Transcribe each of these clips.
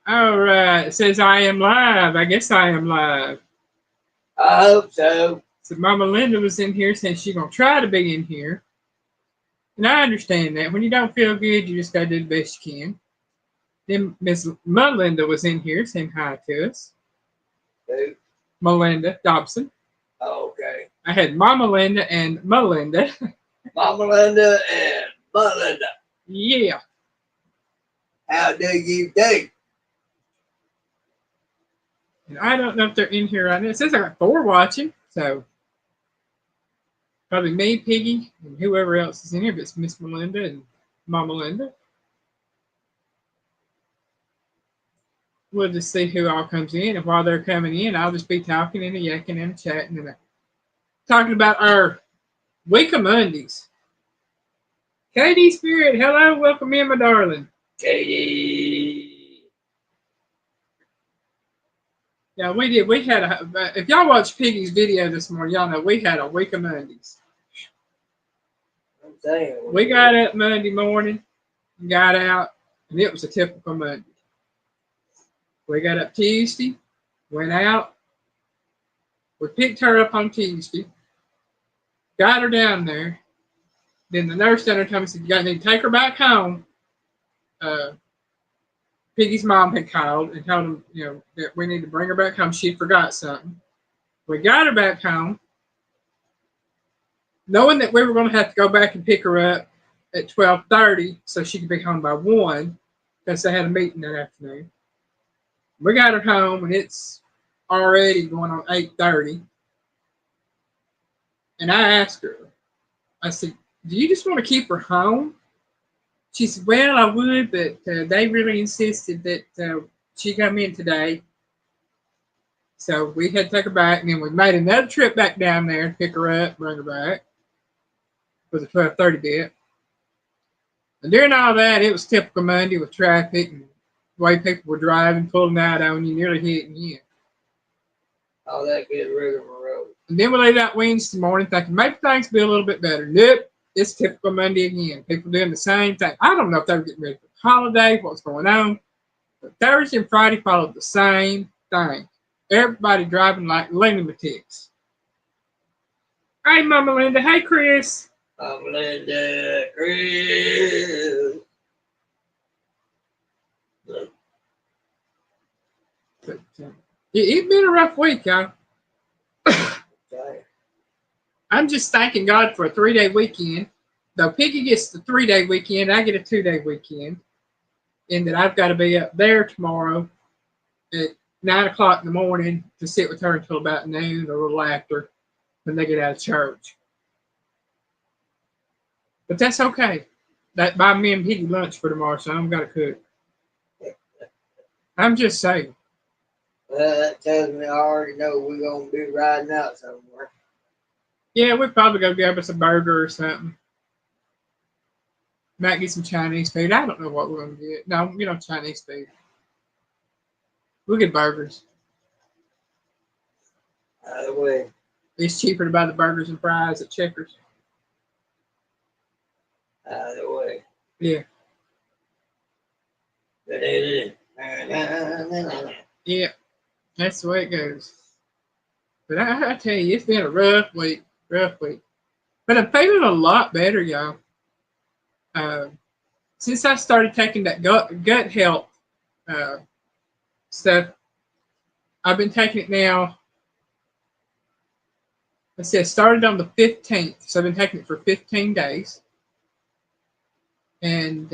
All right. It says I am live. I guess I am live. I hope so. So Mama Linda was in here saying she's gonna try to be in here. And I understand that. When you don't feel good, you just gotta do the best you can. Then Miss Melinda was in here saying hi to us. Who? Melinda Dobson. Oh, okay. I had Mama Linda and Melinda. Mama Linda and Melinda. Yeah. How do you do? And I don't know if they're in here right now. It says I got 4 watching, so probably me, Piggy, and whoever else is in here, but it's Miss Melinda and Mama Linda. We'll just see who all comes in, and while they're coming in, I'll just be talking and yakking and chatting and talking about our week of Mondays. Katie Spirit, hello, welcome in, my darling. Katie. Yeah, we did. We had if y'all watched Piggy's video this morning, y'all know we had a week of Mondays. I'm saying. We got up Monday morning, got out, and it was a typical Monday. We got up Tuesday, went out. We picked her up on Tuesday, got her down there. Then the nurse down there told me, said, you got to take her back home. Piggy's mom had called and told him, that we need to bring her back home. She forgot something. We got her back home, knowing that we were going to have to go back and pick her up at 12:30 so she could be home by 1 because they had a meeting that afternoon. We got her home, and it's already going on 8:30. And I asked her, I said, do you just want to keep her home? She said, well, I would, but they really insisted that she come in today. So we had to take her back, and then we made another trip back down there to pick her up, bring her back for the 12:30 bit. And during all that, it was typical Monday with traffic and the way people were driving, pulling out on you, nearly hitting you. All that good rigmarole. And then we laid out Wednesday morning thinking maybe things will be a little bit better. Nope, it's typical Monday again. People doing the same thing. I don't know if they were getting ready for the holiday, what's going on. But Thursday and Friday followed the same thing. Everybody driving like lunatics. Hey, Mama Linda. Hey, Chris. Mama Linda, Chris. But, it's been a rough week, y'all. Okay. I'm just thanking God for a 3-day weekend. Though Piggy gets the 3-day weekend, I get a 2-day weekend. And that I've got to be up there tomorrow at 9 o'clock in the morning to sit with her until about noon or a little after when they get out of church. But that's okay. That buy me and Piggy lunch for tomorrow, so I don't got to cook. I'm just saying. Well, that tells me I already know we're going to be riding out somewhere. Yeah, we'll probably go grab us a burger or something. Might get some Chinese food. I don't know what we're going to get. No, Chinese food. We'll get burgers. Either way. It's cheaper to buy the burgers and fries at Checkers. Either way. Yeah. Yeah. That's the way it goes. But I tell you, it's been a rough week. Rough week. But I'm feeling a lot better, y'all. Since I started taking that gut health stuff, I've been taking it now. Let's see, I started on the 15th, so I've been taking it for 15 days. And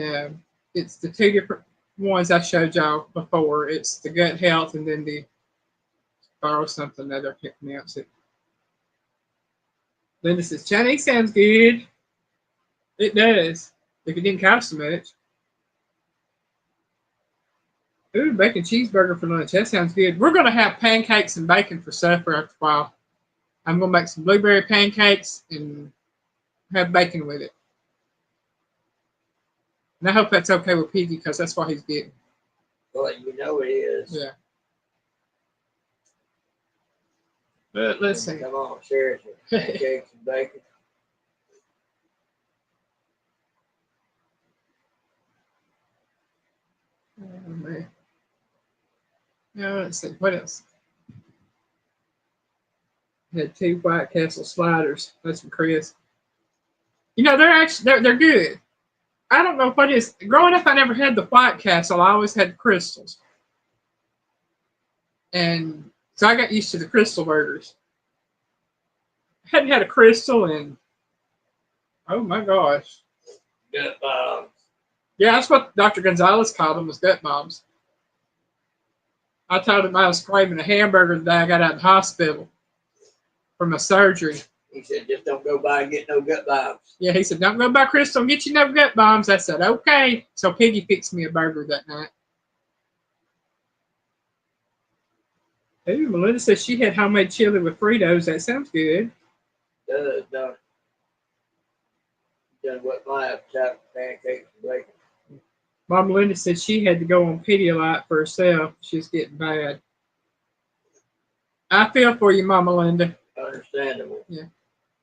it's the 2 different ones I showed y'all before. It's the gut health and then the borrow something that I can't pronounce it. Linda says, Chinese sounds good. It does, if it didn't cost so much. Ooh, bacon cheeseburger for lunch. That sounds good. We're going to have pancakes and bacon for supper after a while. I'm going to make some blueberry pancakes and have bacon with it. And I hope that's okay with Piggy because that's what he's getting. Well, you know it is. Yeah. But let's see. Come on, share it. Pancakes and bacon. Oh, man. Let's see what else. Had two White Castle sliders. That's from Chris. You know, they're actually they're good. I don't know what it is. Growing up, I never had the White Castle. I always had the crystals, and so I got used to the crystal burgers. I hadn't had a crystal in oh my gosh. Gut bombs. Yeah, that's what Dr. Gonzalez called them was gut bombs. I told him I was craving a hamburger the day I got out of the hospital from a surgery. He said, just don't go by and get no gut bombs. Yeah, he said, don't go by Crystal and get you no gut bombs. I said, okay. So Piggy fixed me a burger that night. Ooh, Melinda says she had homemade chili with Fritos. That sounds good. Does, don't it? Done what my appetite for pancakes and bacon. Mom Melinda said she had to go on Pedialyte for herself. She's getting bad. I feel for you, Mama Linda. Understandable. Yeah.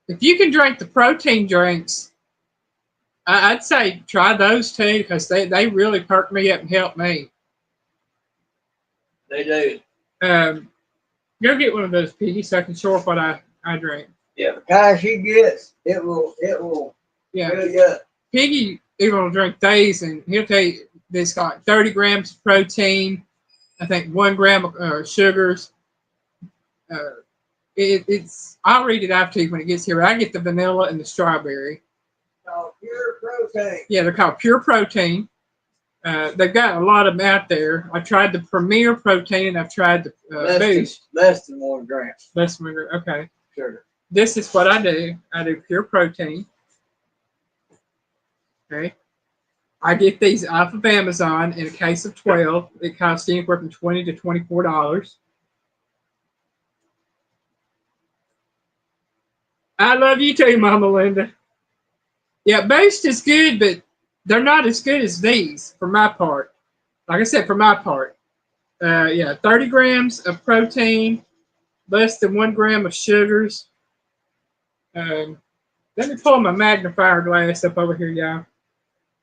If you can drink the protein drinks, I'd say try those too because they really perk me up and help me. They do. Go get one of those, Piggy, so I can show off what I drink. Yeah, the kind she gets, it will Yeah. fill you up. Piggy, even will drink days, and he'll tell you this got 30 grams of protein, I think 1 gram of sugars. It's I'll read it out to you when it gets here. I get the vanilla and the strawberry. Oh, pure protein. Yeah, they're called pure protein. They've got a lot of them out there. I tried the Premier Protein and I've tried the Boost. Less than 1 gram. Less than 1 gram. Okay. Sugar. This is what I do. I do pure protein. Okay. I get these off of Amazon in a case of 12. It costs anywhere from $20 to $24. I love you too, Mama Linda. Yeah, Boost is good, but they're not as good as these for my part. Like I said, for my part. Yeah, 30 grams of protein, less than 1 gram of sugars. Let me pull my magnifier glass up over here, y'all.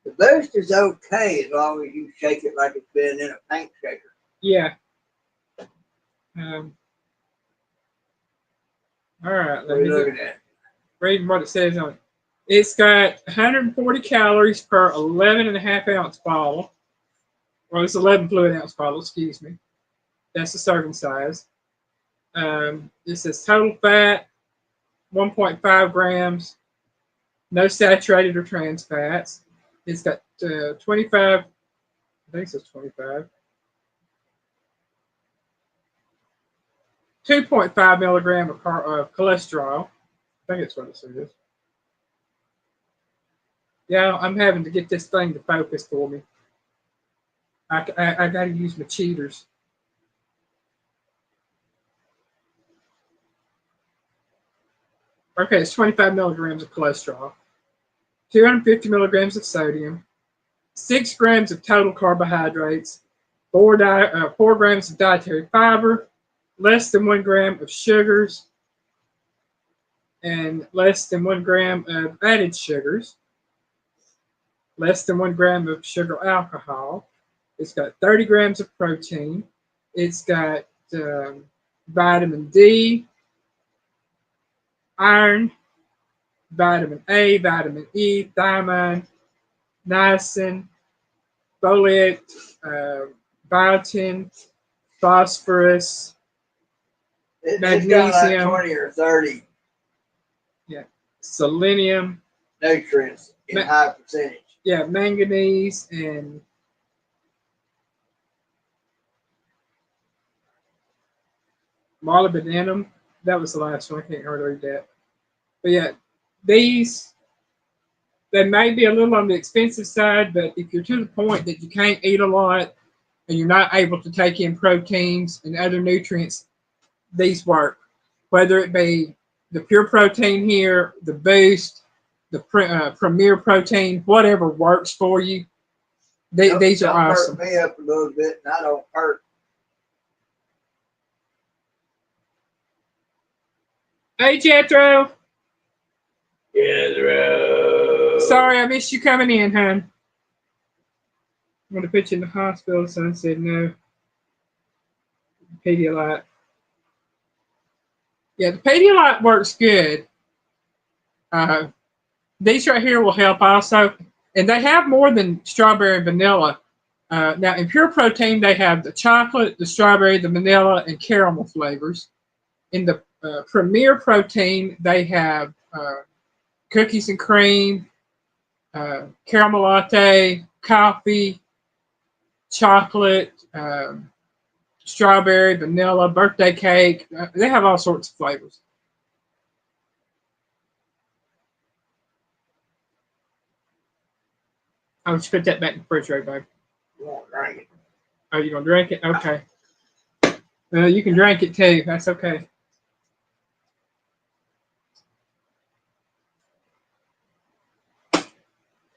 The Boost is okay as long as you shake it like it's been in a paint shaker. Yeah. All right. What are you looking at? Reading what it says on it. It's got 140 calories per 11.5-ounce bottle. Well, it's 11 fluid ounce bottle, excuse me. That's the serving size. It says total fat, 1.5 grams. No saturated or trans fats. It's got 25, I think it says 25. 2.5 milligram of cholesterol. I think it's what it says. Yeah, I'm having to get this thing to focus for me. I got to use my cheaters. Okay, it's 25 milligrams of cholesterol, 250 milligrams of sodium, 6 grams of total carbohydrates, 4 grams of dietary fiber, less than 1 gram of sugars, and less than 1 gram of added sugars, less than 1 gram of sugar alcohol. It's got 30 grams of protein. It's got vitamin D, iron, vitamin A, vitamin E, thiamine, niacin, folate, biotin, phosphorus, magnesium. It's got like 20 or 30 selenium, nutrients in high percentage. Yeah, manganese and molybdenum. That was the last one. I can't hardly read that. But yeah, these they may be a little on the expensive side, but if you're to the point that you can't eat a lot and you're not able to take in proteins and other nutrients, these work. Whether it be the pure protein here, the boost, the premier protein, whatever works for you. These are awesome. Hurt me up a little bit, and I don't hurt. Hey, Jethro. Jethro. Sorry, I missed you coming in, hon. I'm going to put you in the hospital. Son said no. Pedialyte. Yeah, the Pedialyte works good. Uh, these right here will help also. And they have more than strawberry and vanilla. Now, in Pure Protein, they have the chocolate, the strawberry, the vanilla, and caramel flavors. In the Premier Protein, they have cookies and cream, caramel latte, coffee, chocolate, strawberry, vanilla, birthday cake. They have all sorts of flavors. I'll just put that back in the refrigerator, babe. You won't drink it. Oh, you gonna drink it? Okay. You can drink it too. That's okay.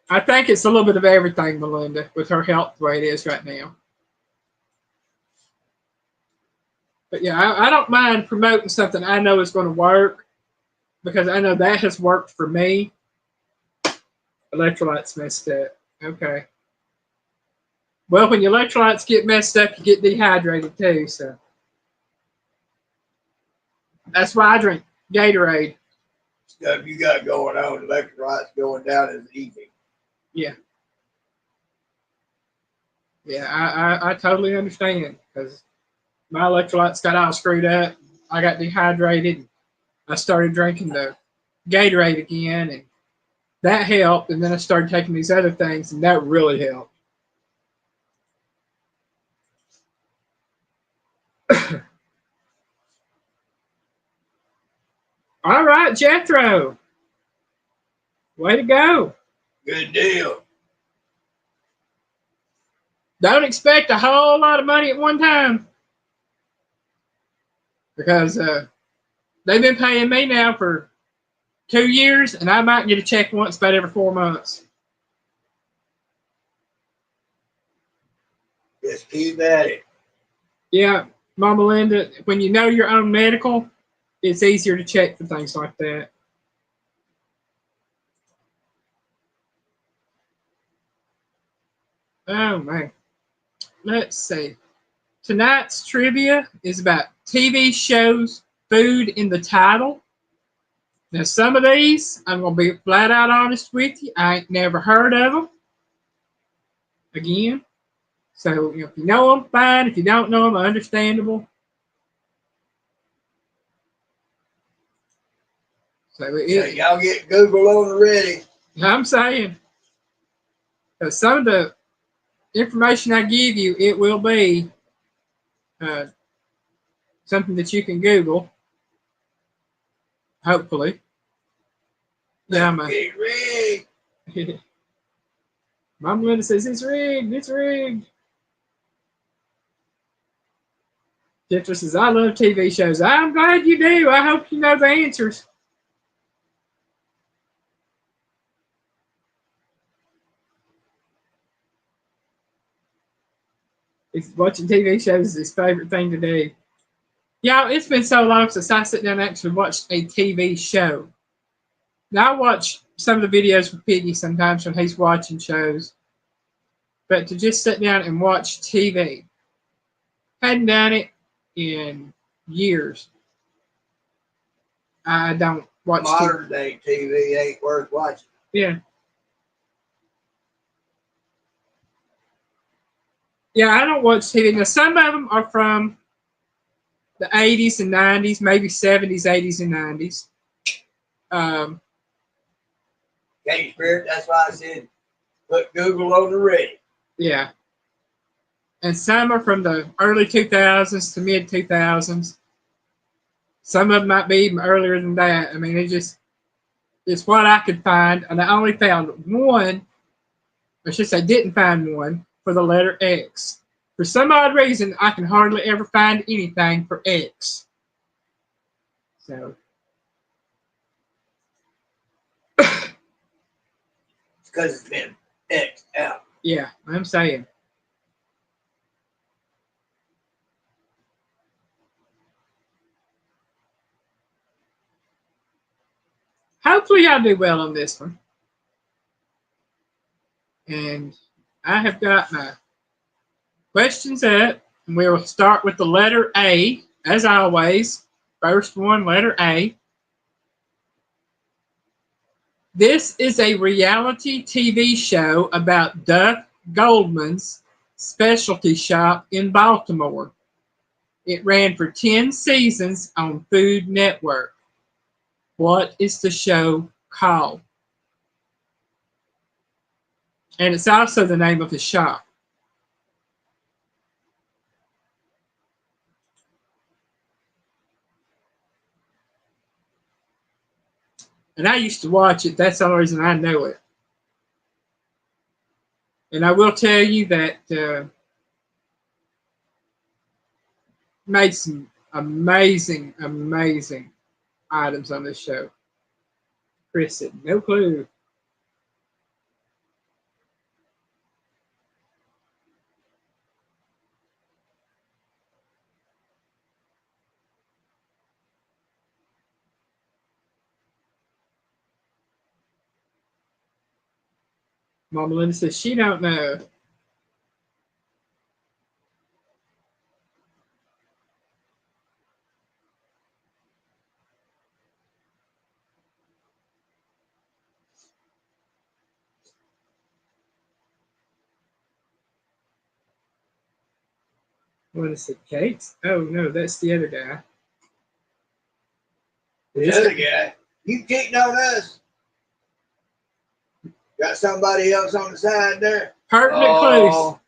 I think it's a little bit of everything, Melinda, with her health the way it is right now. But yeah, I don't mind promoting something I know is going to work because I know that has worked for me. Electrolytes messed up. Okay. Well, when your electrolytes get messed up, you get dehydrated too. So that's why I drink Gatorade. Stuff you got going on, electrolytes going down is easy. Yeah. Yeah, I totally understand because my electrolytes got all screwed up. I got dehydrated. I started drinking the Gatorade again, and that helped. And then I started taking these other things, and that really helped. All right, Jethro. Way to go. Good deal. Don't expect a whole lot of money at one time because they've been paying me now for 2 years, and I might get a check once about every 4 months. Just keep at it. Yeah, Mama Linda, when you know your own medical, it's easier to check for things like that. Oh, man. Let's see. Tonight's trivia is about TV shows, food in the title. Now, some of these, I'm going to be flat out honest with you, I ain't never heard of them. Again. So, if you know them, fine. If you don't know them, understandable. So, y'all get Google on the ready. I'm saying, some of the information I give you, it will be something that you can Google. Hopefully. Yeah, It's rigged. Mom Linda says it's rigged. It's rigged. Jeffrey says, I love TV shows. I'm glad you do. I hope you know the answers. Watching TV shows is his favorite thing to do. Yeah, it's been so long since I sit down and actually watched a TV show. Now I watch some of the videos with Piggy sometimes when he's watching shows. But to just sit down and watch TV, hadn't done it in years. I don't watch modern day TV ain't worth watching. Yeah. Yeah, I don't watch TV. Now, some of them are from the 80s and 90s, maybe 70s, 80s, and 90s. Okay, Spirit, that's why I said put Google on the ready. Yeah. And some are from the early 2000s to mid 2000s. Some of them might be even earlier than that. I mean, it's what I could find. And I only found one, I should say, didn't find one for the letter X. For some odd reason, I can hardly ever find anything for X. So. It's because it's been X out. Yeah, I'm saying. Hopefully, I'll do well on this one. And I have got my questions up. And we will start with the letter A, as always. First one, letter A. This is a reality TV show about Duff Goldman's specialty shop in Baltimore. It ran for 10 seasons on Food Network. What is the show called? And it's also the name of the shop. And I used to watch it. That's the only reason I know it. And I will tell you that made some amazing, amazing items on this show. Chris said, no clue. Mama Linda says she don't know. What is it, cakes? Oh no, that's the other guy. The other guy. You cheating on us? Got somebody else on the side there? Pertinent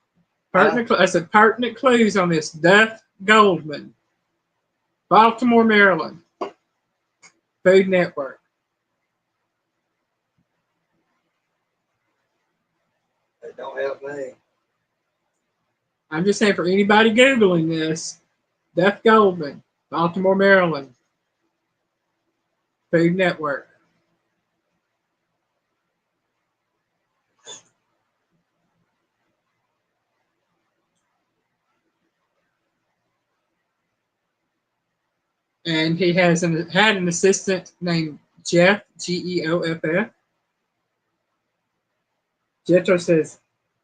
clues. I said pertinent clues on this. Duff Goldman, Baltimore, Maryland. Food Network. That don't help me. I'm just saying for anybody Googling this, Duff Goldman, Baltimore, Maryland. Food Network. And he had an assistant named Jeff, Geoff. Jetro says,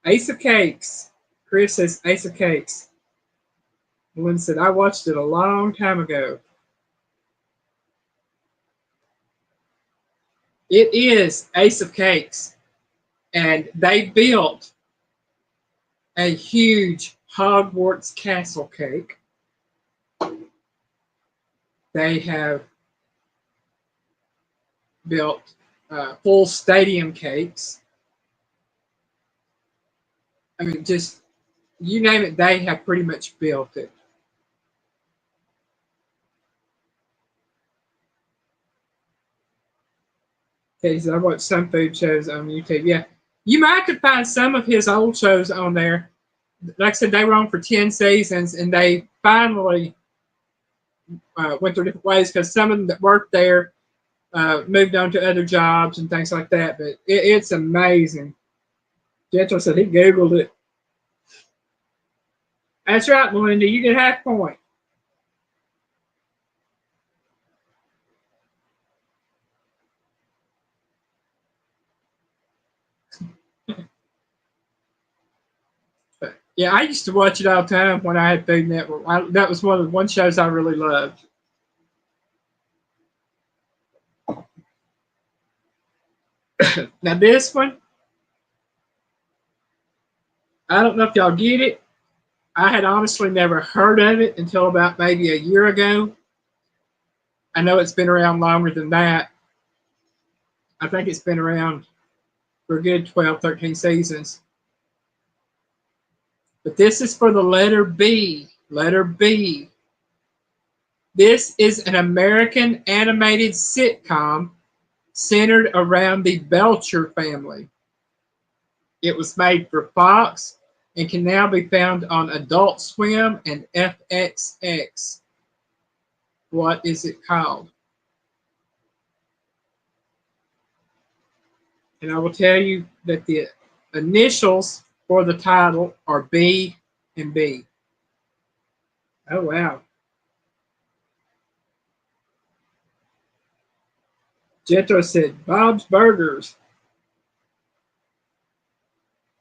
Ace of Cakes. Chris says, Ace of Cakes. Lynn said, I watched it a long time ago. It is Ace of Cakes. And they built a huge Hogwarts castle cake. They have built full stadium cakes. I mean, just you name it, they have pretty much built it. Okay, so I watched some food shows on YouTube. Yeah, you might could find some of his old shows on there. Like I said, they were on for 10 seasons, and they finally went through different ways because some of them that worked there moved on to other jobs and things like that. But it's amazing. Jetro said he Googled it. That's right, Melinda. You get half point. But, yeah, I used to watch it all the time when I had Food Network. That was one of the shows I really loved. Now this one, I don't know if y'all get it. I had honestly never heard of it until about maybe a year ago. I know it's been around longer than that. I think it's been around for a good 12, 13 seasons. But this is for the letter B. Letter B. This is an American animated sitcom centered around the Belcher family. It was made for Fox and can now be found on Adult Swim and FXX. What is it called? And I will tell you that the initials for the title are B and B. Oh, wow. Jetro said, Bob's Burgers.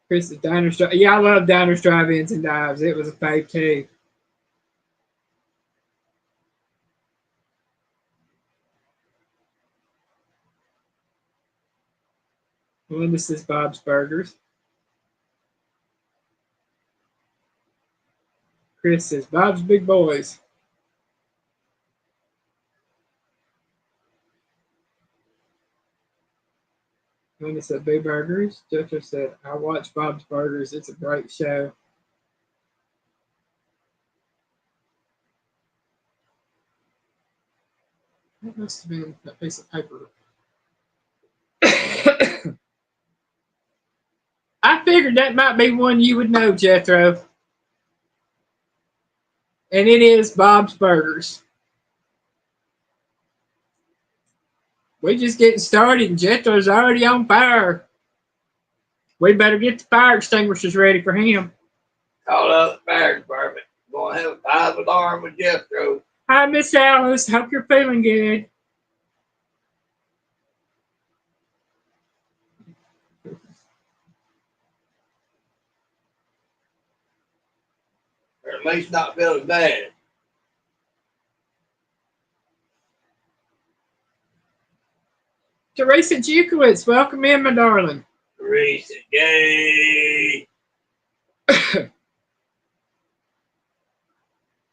Chris, the Diners Drive. Yeah, I love Diners, Drive-Ins, and Dives. It was a fave too. Melinda says Bob's Burgers. Chris says Bob's Big Boys. Melinda said Big Burgers. Jethro said, I watch Bob's Burgers. It's a great show. That must have been that piece of paper. I figured that might be one you would know, Jethro. And it is Bob's Burgers. We're just getting started, and Jethro's already on fire. We better get the fire extinguishers ready for him. Call out the fire department. We're going to have a 5 alarm with Jethro. Hi, Miss Alice. Hope you're feeling good. Or at least not feeling bad. Teresa Jukowitz, welcome in, my darling. Teresa, yay!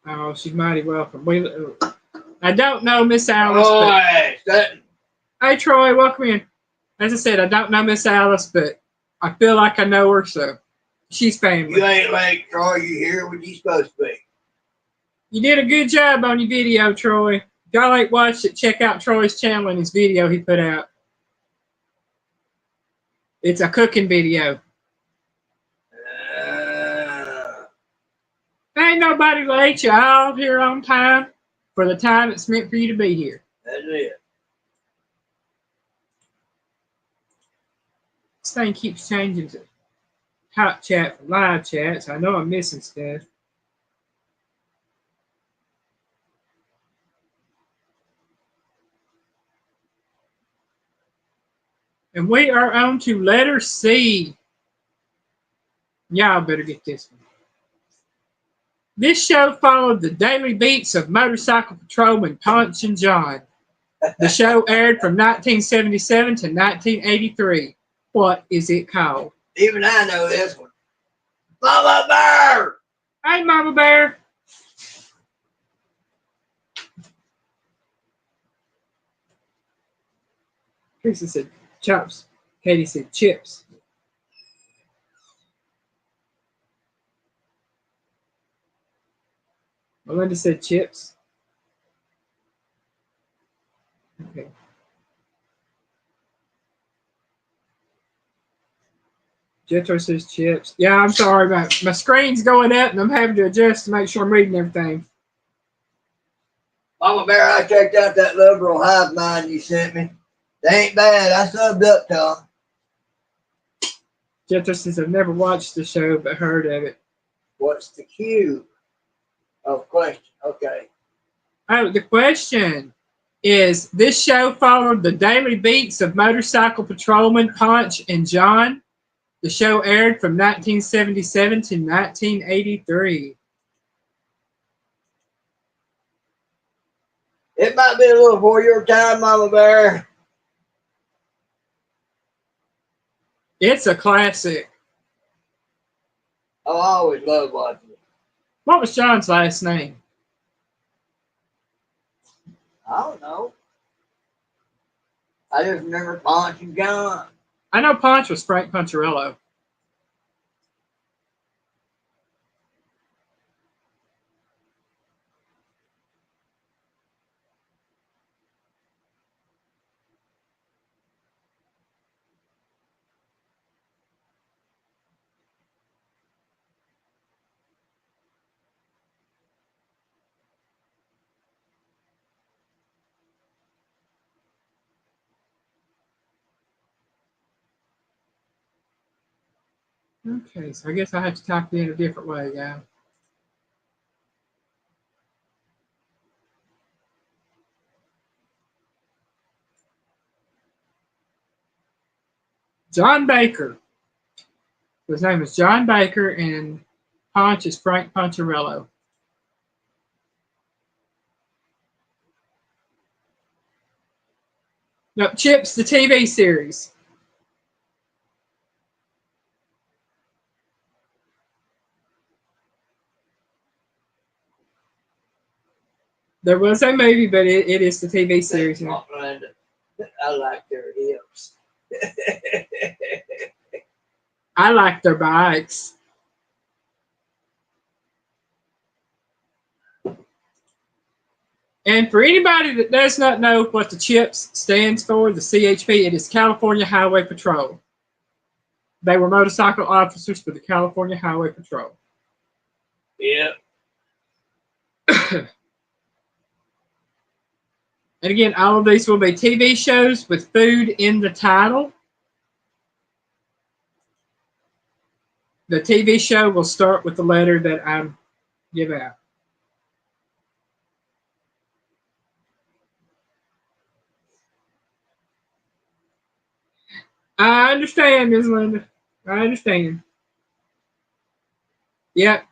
Oh, she's mighty welcome. I don't know Miss Alice, but hey, Troy, welcome in. As I said, I don't know Miss Alice, but I feel like I know her, so she's family. You ain't late, Troy. You here when you supposed to be. You did a good job on your video, Troy. If y'all ain't watched it, check out Troy's channel and his video he put out. It's a cooking video. Ain't nobody late. You're all here on time for the time it's meant for you to be here. That's it. This thing keeps changing to hot chat from live chat, so I know I'm missing stuff. And we are on to letter C. Y'all better get this one. This show followed the daily beats of motorcycle patrolman Punch and John. The show aired from 1977 to 1983. What is it called? Even I know this one. Mama Bear! Hey, Mama Bear. Teresa said chops. Katie said chips. Melinda said chips. Okay. Jethro says chips. Yeah, I'm sorry, my screen's going up and I'm having to adjust to make sure I'm reading everything. Mama Bear, I checked out that liberal hive mind you sent me. They ain't bad. I subbed up to them. Jethro says I've never watched the show but heard of it. What's the cue? Oh, question. Okay. Oh, the question is, this show followed the daily beats of motorcycle patrolman Punch and John. The show aired from 1977 to 1983. It might be a little before your time, Mama Bear. It's a classic. Oh, I always love watching it. What was John's last name? I don't know. I just remember Punch and John. I know Punch was Frank Puncherello. Okay, so I guess I have to type it in a different way, guys. John Baker. His name is John Baker, and Punch is Frank Puncherello. No, Chips, the TV series. There was a movie, but it is the TV series now. I like their hips. I like their bikes. And for anybody that does not know what the CHIPS stands for, the CHP, it is California Highway Patrol. They were motorcycle officers for the California Highway Patrol. Yeah. And again, all of these will be TV shows with food in the title. The TV show will start with the letter that I give out. I understand, Ms. Linda. I understand. Yep.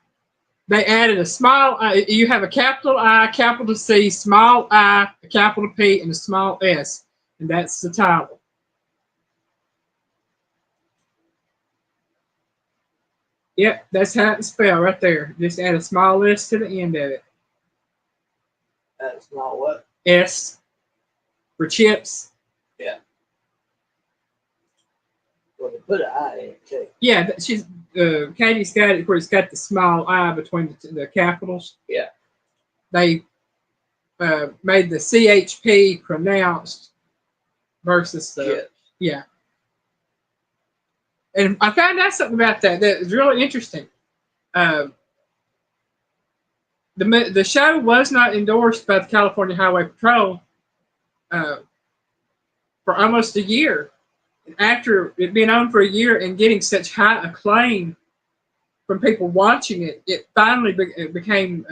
They added a small I. You have a capital I, capital C, small I, a capital P, and a small S. And that's the title. Yep, that's how it's spelled right there. Just add a small S to the end of it. That's not what? S for chips. Yeah. Well, they put an I in it too. Yeah, she's Katie's got it where it's got the small I between the capitals. Yeah. They made the CHP pronounced versus the Chips. yeah. And I found out something about that is really interesting. The show was not endorsed by the California Highway Patrol for almost a year. After it being on for a year and getting such high acclaim from people watching it, it finally became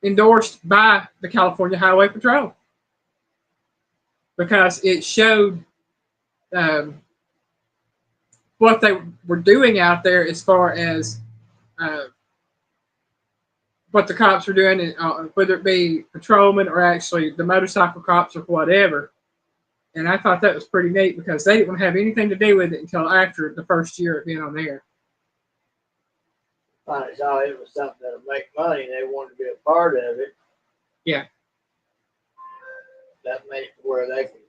endorsed by the California Highway Patrol because it showed what they were doing out there as far as what the cops were doing, whether it be patrolmen or actually the motorcycle cops or whatever. And I thought that was pretty neat because they didn't have anything to do with it until after the first year of being on there. I saw it was something that'll make money and they wanted to be a part of it. Yeah. That made it where they could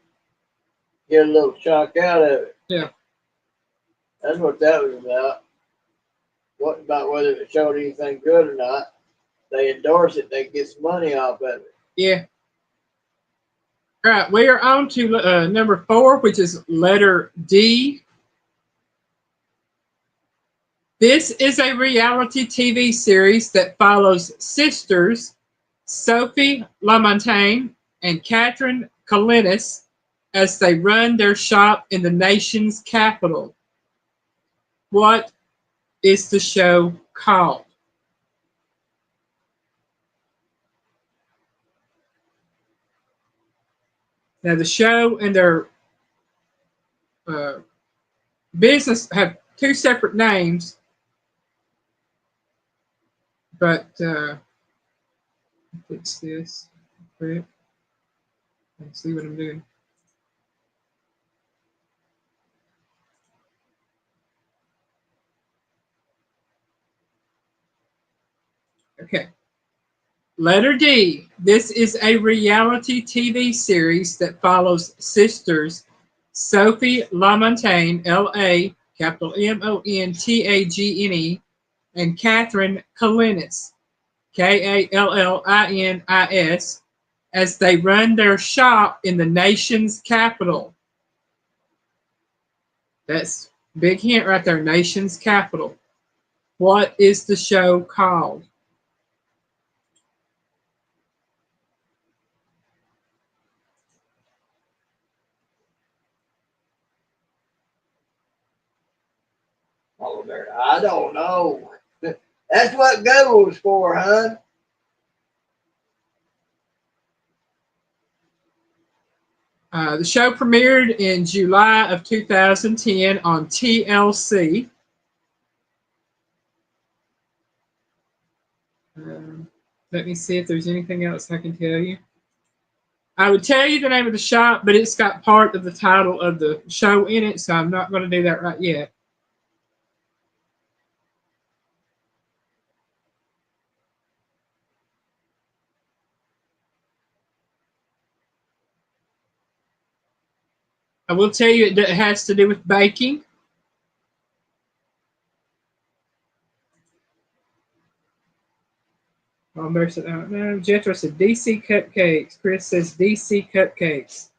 get a little chunk out of it. Yeah. That's what that was about. What about whether it showed anything good or not? They endorse it, they get some money off of it. Yeah. All right, we are on to number 4, which is letter D. This is a reality TV series that follows sisters Sophie Lamontagne and Catherine Kalinis as they run their shop in the nation's capital. What is the show called? Now, the show and their business have 2 separate names, but fix this quick. Let's see what I'm doing. Okay. Letter D. This is a reality TV series that follows sisters Sophie Lamontagne, L-A, capital M-O-N-T-A-G-N-E, and Catherine Kalinis, K-A-L-L-I-N-I-S, as they run their shop in the nation's capital. That's a big hint right there, nation's capital. What is the show called? Oh, there. I don't know. That's what Google's for, huh? The show premiered in July of 2010 on TLC. Let me see if there's anything else I can tell you. I would tell you the name of the shop, but it's got part of the title of the show in it, so I'm not going to do that right yet. I will tell you it has to do with baking. Oh, there's no. Jethro said DC cupcakes. Chris says DC cupcakes.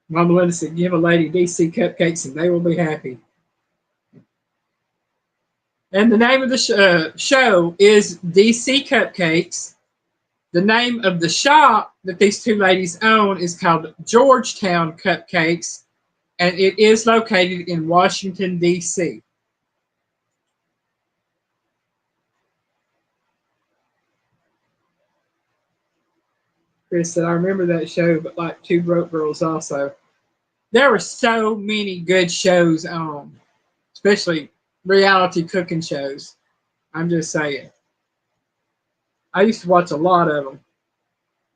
Mama Linda said, give a lady DC cupcakes and they will be happy. And the name of the show is DC Cupcakes. The name of the shop that these two ladies own is called Georgetown Cupcakes, and it is located in Washington, D.C. Chris said, I remember that show, but like Two Broke Girls also. There were so many good shows on, especially reality cooking shows. I'm just saying. I used to watch a lot of them.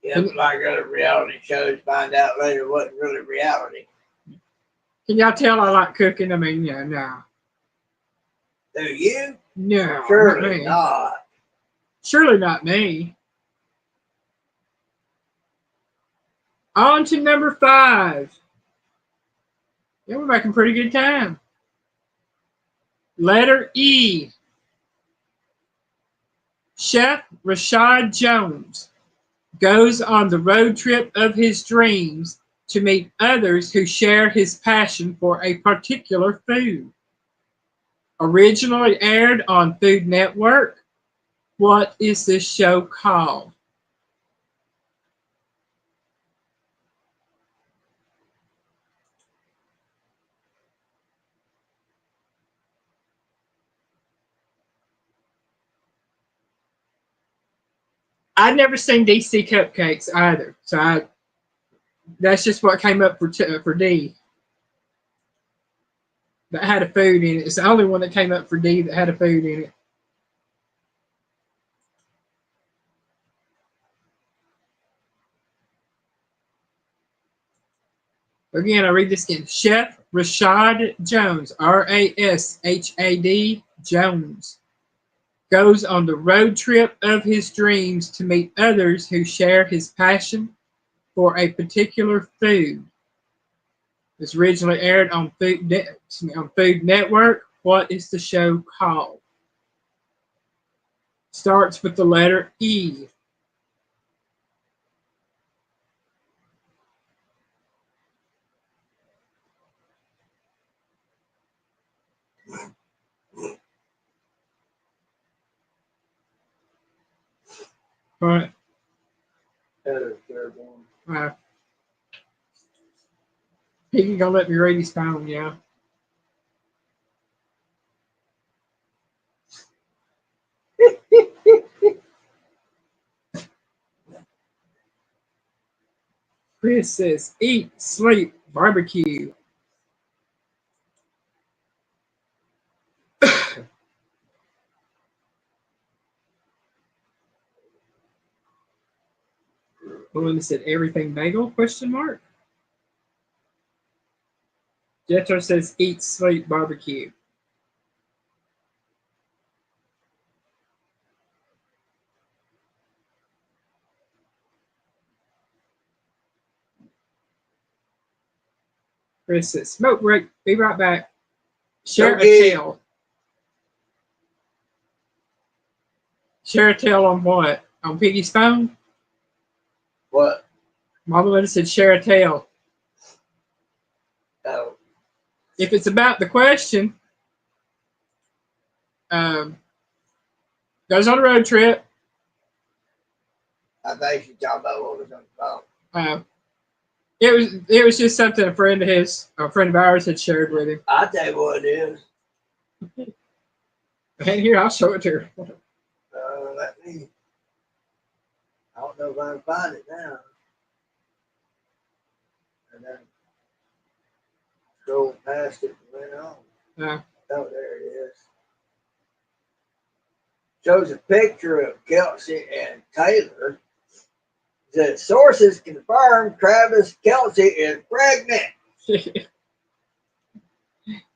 Yeah, but like other reality shows, find out later wasn't really reality. Can y'all tell I like cooking? I mean, yeah, no. Do you? No, Surely not me. not. Surely not me. On to number 5. Yeah, we're making pretty good time. Letter E. Chef Rashad Jones goes on the road trip of his dreams to meet others who share his passion for a particular food. Originally aired on Food Network, what is this show called? I'd never seen DC Cupcakes either, so that's just what came up for D. That had a food in it. It's the only one that came up for D that had a food in it. Again, I read this again. Chef Rashad Jones, Rashad Jones, goes on the road trip of his dreams to meet others who share his passion for a particular food. It's originally aired on Food Network. What is the show called? Starts with the letter E. All right. That is a terrible one. He gonna let me read his phone, yeah. Chris says, eat, sleep, barbecue. Melinda said, everything bagel, question mark. Jethro says, eat, sleep, barbecue. Chris says, smoke break, be right back. Share a tale. Share a tale on what? On Piggy's phone? What? Mama Linda said, share a tale. Oh. If it's about the question, goes on a road trip. I think you're talking about what was on the phone. It was just something a friend of ours had shared with him. I'll tell you what it is. And here, I'll show it to her. Let me. I don't know if I can find it now. And then scroll past it and went on. Oh, there it is. shows a picture of Kelsey and Taylor. The sources confirm Travis Kelsey is pregnant.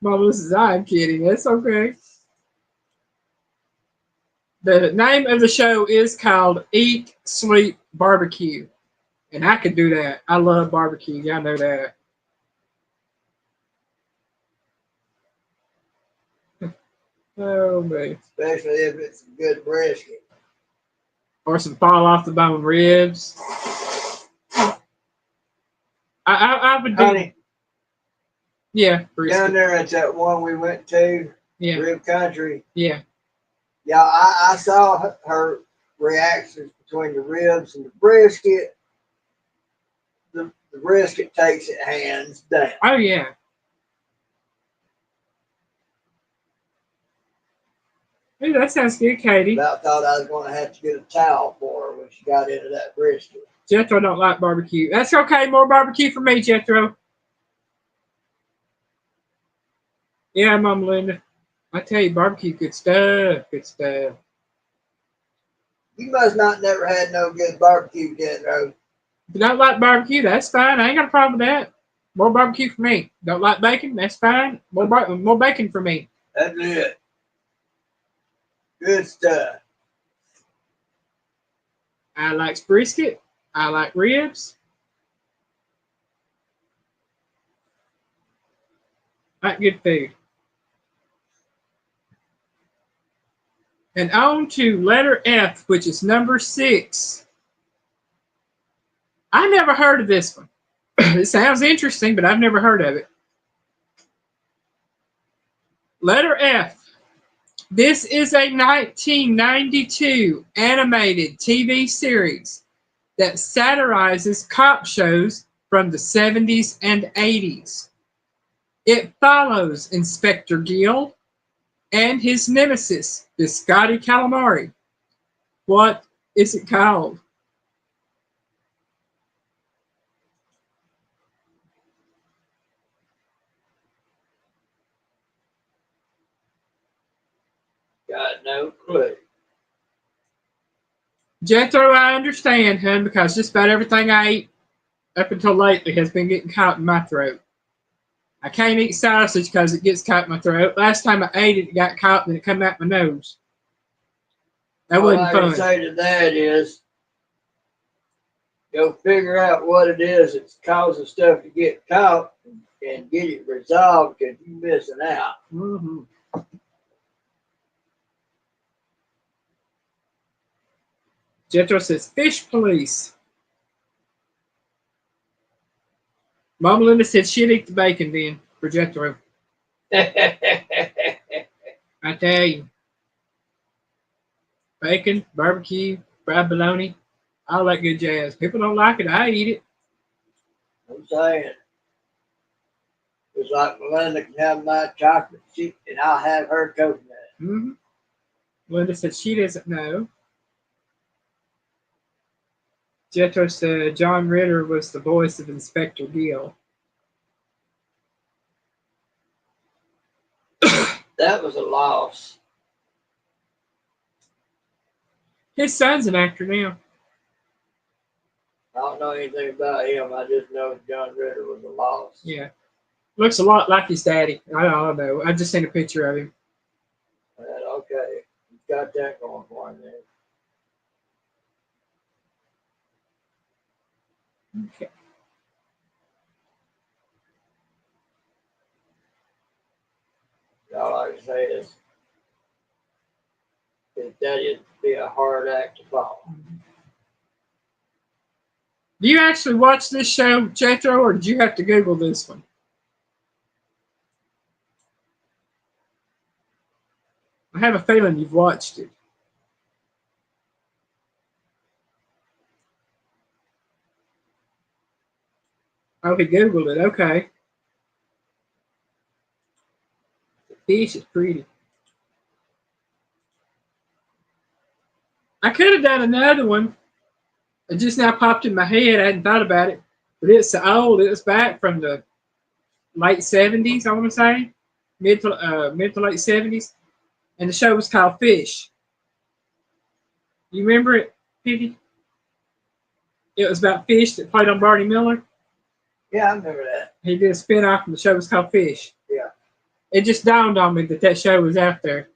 Mama, this is I'm kidding. That's okay. The name of the show is called Eat, Sleep, Barbecue. And I could do that. I love barbecue. Y'all know that. Oh, man. Especially if it's a good brisket. Or some fall off the bone ribs. I would do. Honey, Yeah, down brisket. there at that one we went to, Yeah, Rib Country. yeah. Yeah, I saw her reactions between the ribs and the brisket. The brisket takes it hands down. Oh, yeah. Hey, that sounds good, Katie. About thought I was going to have to get a towel for her when she got into that brisket. Jethro don't like barbecue. That's okay. More barbecue for me, Jethro. Yeah, Mom Linda. I tell you, barbecue, good stuff. Good stuff. You must not never had no good barbecue, Jethro. If you don't like barbecue, that's fine. I ain't got a problem with that. More barbecue for me. Don't like bacon? That's fine. More bacon for me. That's it. Good stuff. I like brisket. I like ribs. I like good food. And on to letter F, which is number 6. I never heard of this one. It sounds interesting, but I've never heard of it. Letter F. This is a 1992 animated TV series that satirizes cop shows from the 70s and 80s. It follows Inspector Gill and his nemesis, Biscotti Calamari. What is it called? Got no clue. Jethro, I understand, hun, because just about everything I eat up until lately has been getting caught in my throat. I can't eat sausage because it gets caught in my throat. Last time I ate it, it got caught and it come out my nose. That All wasn't I can fun. say to that is, go figure out what it is that's causing stuff to get caught and get it resolved because you're missing out. Mm-hmm. Jethro says, fish police. Mama Linda said she'd eat the bacon then for Jethro. I tell you. Bacon, barbecue, fried bologna, all that good jazz. People don't like it, I eat it. I'm saying, it's like Melinda can have my chocolate chip and I'll have her coconut. Mm-hmm. Linda said she doesn't know. Jethro said John Ritter was the voice of Inspector Gill. That was a loss. His son's an actor now. I don't know anything about him. I just know John Ritter was a loss. Yeah. Looks a lot like his daddy. I don't know. I just seen a picture of him. Well, okay. He's got that going for him there. Okay. All I can say is that'd be a hard act to follow. Do you actually watch this show, Jethro, or did you have to Google this one? I have a feeling you've watched it. Oh, he Googled it. Okay. The fish is pretty. I could have done another one. It just now popped in my head. I hadn't thought about it. But it's so old. It was back from the late 70s, I want to say. Mid to late 70s. And the show was called Fish. You remember it, Piggy? It was about fish that played on Barney Miller. Yeah, I remember that. He did a spin-off and the show was called Fish. Yeah. It just dawned on me that that show was out there.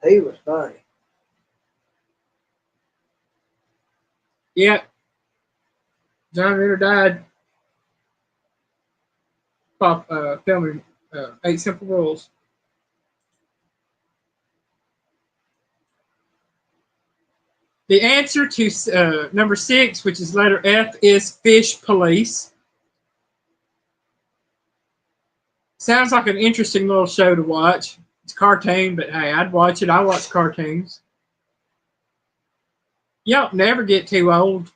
He was funny. Yeah. John Ritter died filming 8 Simple Rules. The answer to number 6, which is letter F, is Fish Police. Sounds like an interesting little show to watch. It's a cartoon, but hey, I'd watch it. I watch cartoons. You don't never get too old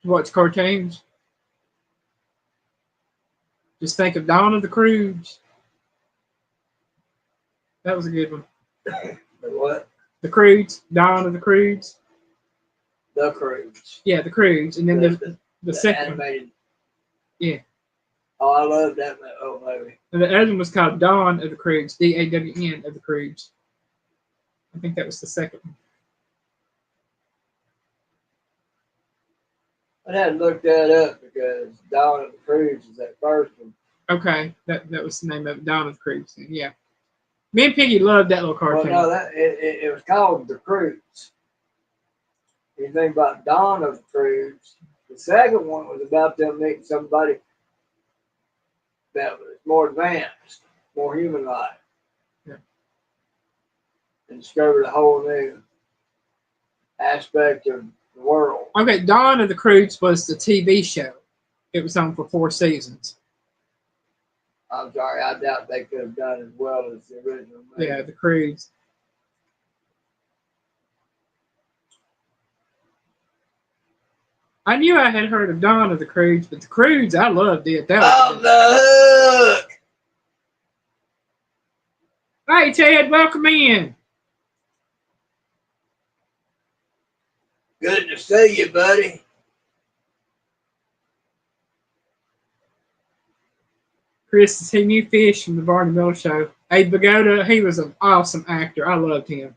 to watch cartoons. Just think of Dawn of the Croods. That was a good one. The what? The Croods, Dawn of the Croods. The Croods. Yeah, the Croods, and then the second animated. one. Yeah. Oh, I love that movie. And the other one was called Dawn of the Croods, DAWN of the Croods. I think that was the second one. I had to look that up because Dawn of the Croods is that first one. Okay, that was the name of it, Dawn of the Croods. Yeah. Me and Piggy loved that little cartoon. Well, no, it was called The Croods. You think about Dawn of the Croods. The second one was about them meeting somebody that was more advanced, more human-like. Yeah. And discovered a whole new aspect of the world. Okay, Dawn of the Croods was the TV show. It was on for 4 seasons. I'm sorry, I doubt they could have done as well as the original movie. Yeah, the Croods. I knew I had heard of Dawn of the Croods, but the Croods, I loved it. That was Off the hook! Hey, Ted, welcome in. Good to see you, buddy. Chris, he knew Fish from the Barney Miller Show. Abe Vigoda, he was an awesome actor. I loved him.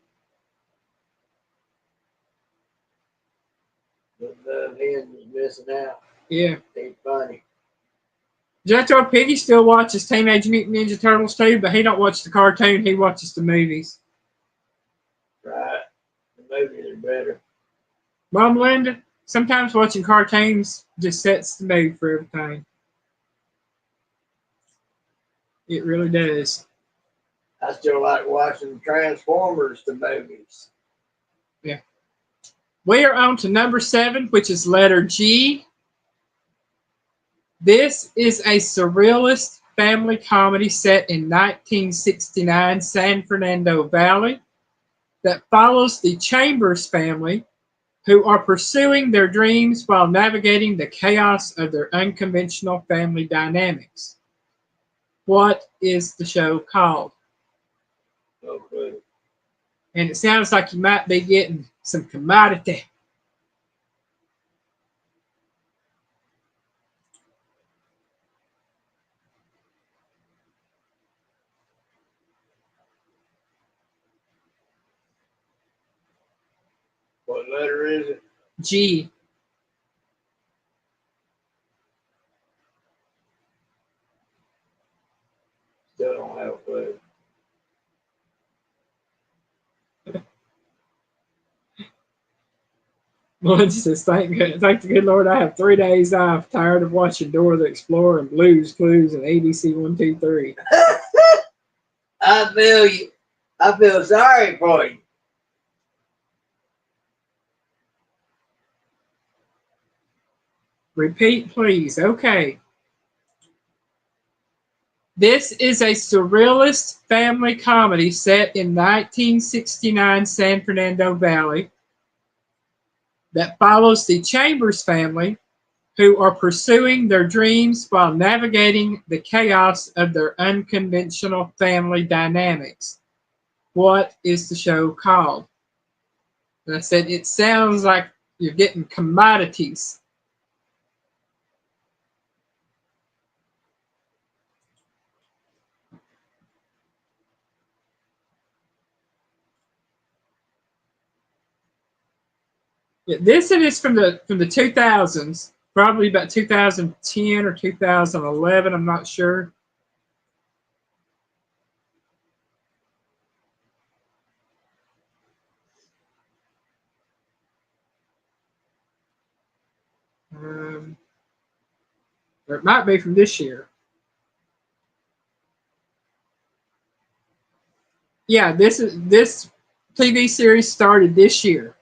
But him was missing out. Yeah. He's funny. Jethro Piggy still watches Teenage Mutant Ninja Turtles too, but he don't watch the cartoon. He watches the movies. Right. The movies are better. Mom Linda, sometimes watching cartoons just sets the mood for everything. It really does. I still like watching Transformers, the movies. Yeah. We are on to number 7, which is letter G. This is a surrealist family comedy set in 1969 San Fernando Valley that follows the Chambers family, who are pursuing their dreams while navigating the chaos of their unconventional family dynamics. What is the show called? No clue. And it sounds like you might be getting some commodity. What letter is it? G. Still don't have a clue. Melinda says, thank the good Lord I have 3 days off. Tired of watching Dora the Explorer and Blues Clues and ABC 123. I feel you. I feel sorry for you. Repeat, please. Okay. This is a surrealist family comedy set in 1969 San Fernando Valley that follows the Chambers family, who are pursuing their dreams while navigating the chaos of their unconventional family dynamics. What is the show called? And I said, it sounds like you're getting commodities. Yeah, this is from the 2000s, probably about 2010 or 2011. I'm not sure. Um, or it might be from this year. Yeah, this TV series started this year.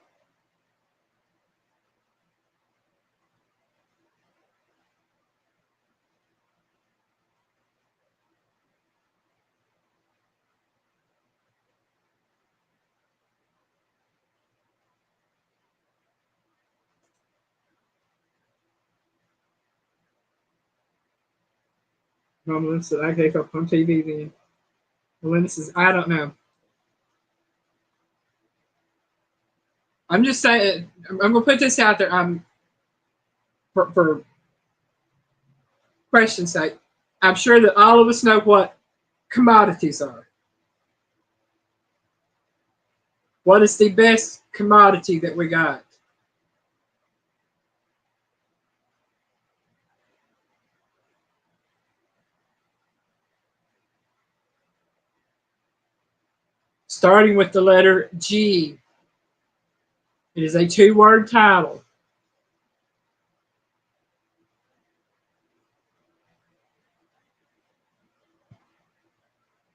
Melinda said, "I take up on TV then." Melinda says, "I don't know. I'm just saying. I'm gonna put this out there. For question's sake. I'm sure that all of us know what commodities are. What is the best commodity that we got? Starting with the letter G. It is a two-word title.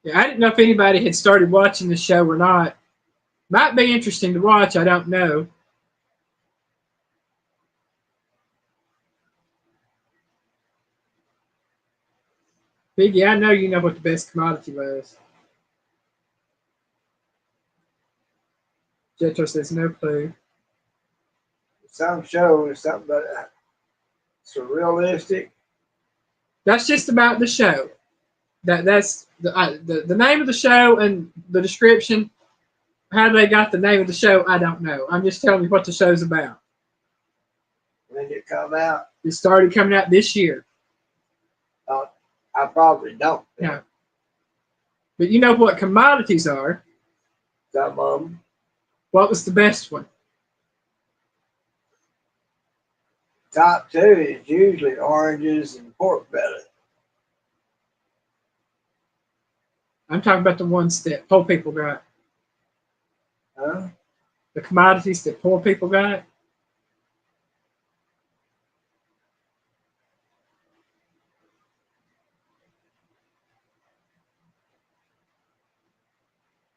Yeah, I didn't know if anybody had started watching the show or not. Might be interesting to watch. I don't know. Biggie, I know you know what the best commodity was. Jetro says no clue. Some show is something about surrealistic. That's just about the show. That's the name of the show and the description. How they got the name of the show, I don't know. I'm just telling you what the show's about. When did it come out? It started coming out this year. I probably don't. Yeah. But you know what commodities are. Some of them. What was the best one? Top two is usually oranges and pork belly. I'm talking about the ones that poor people got. Huh? The commodities that poor people got.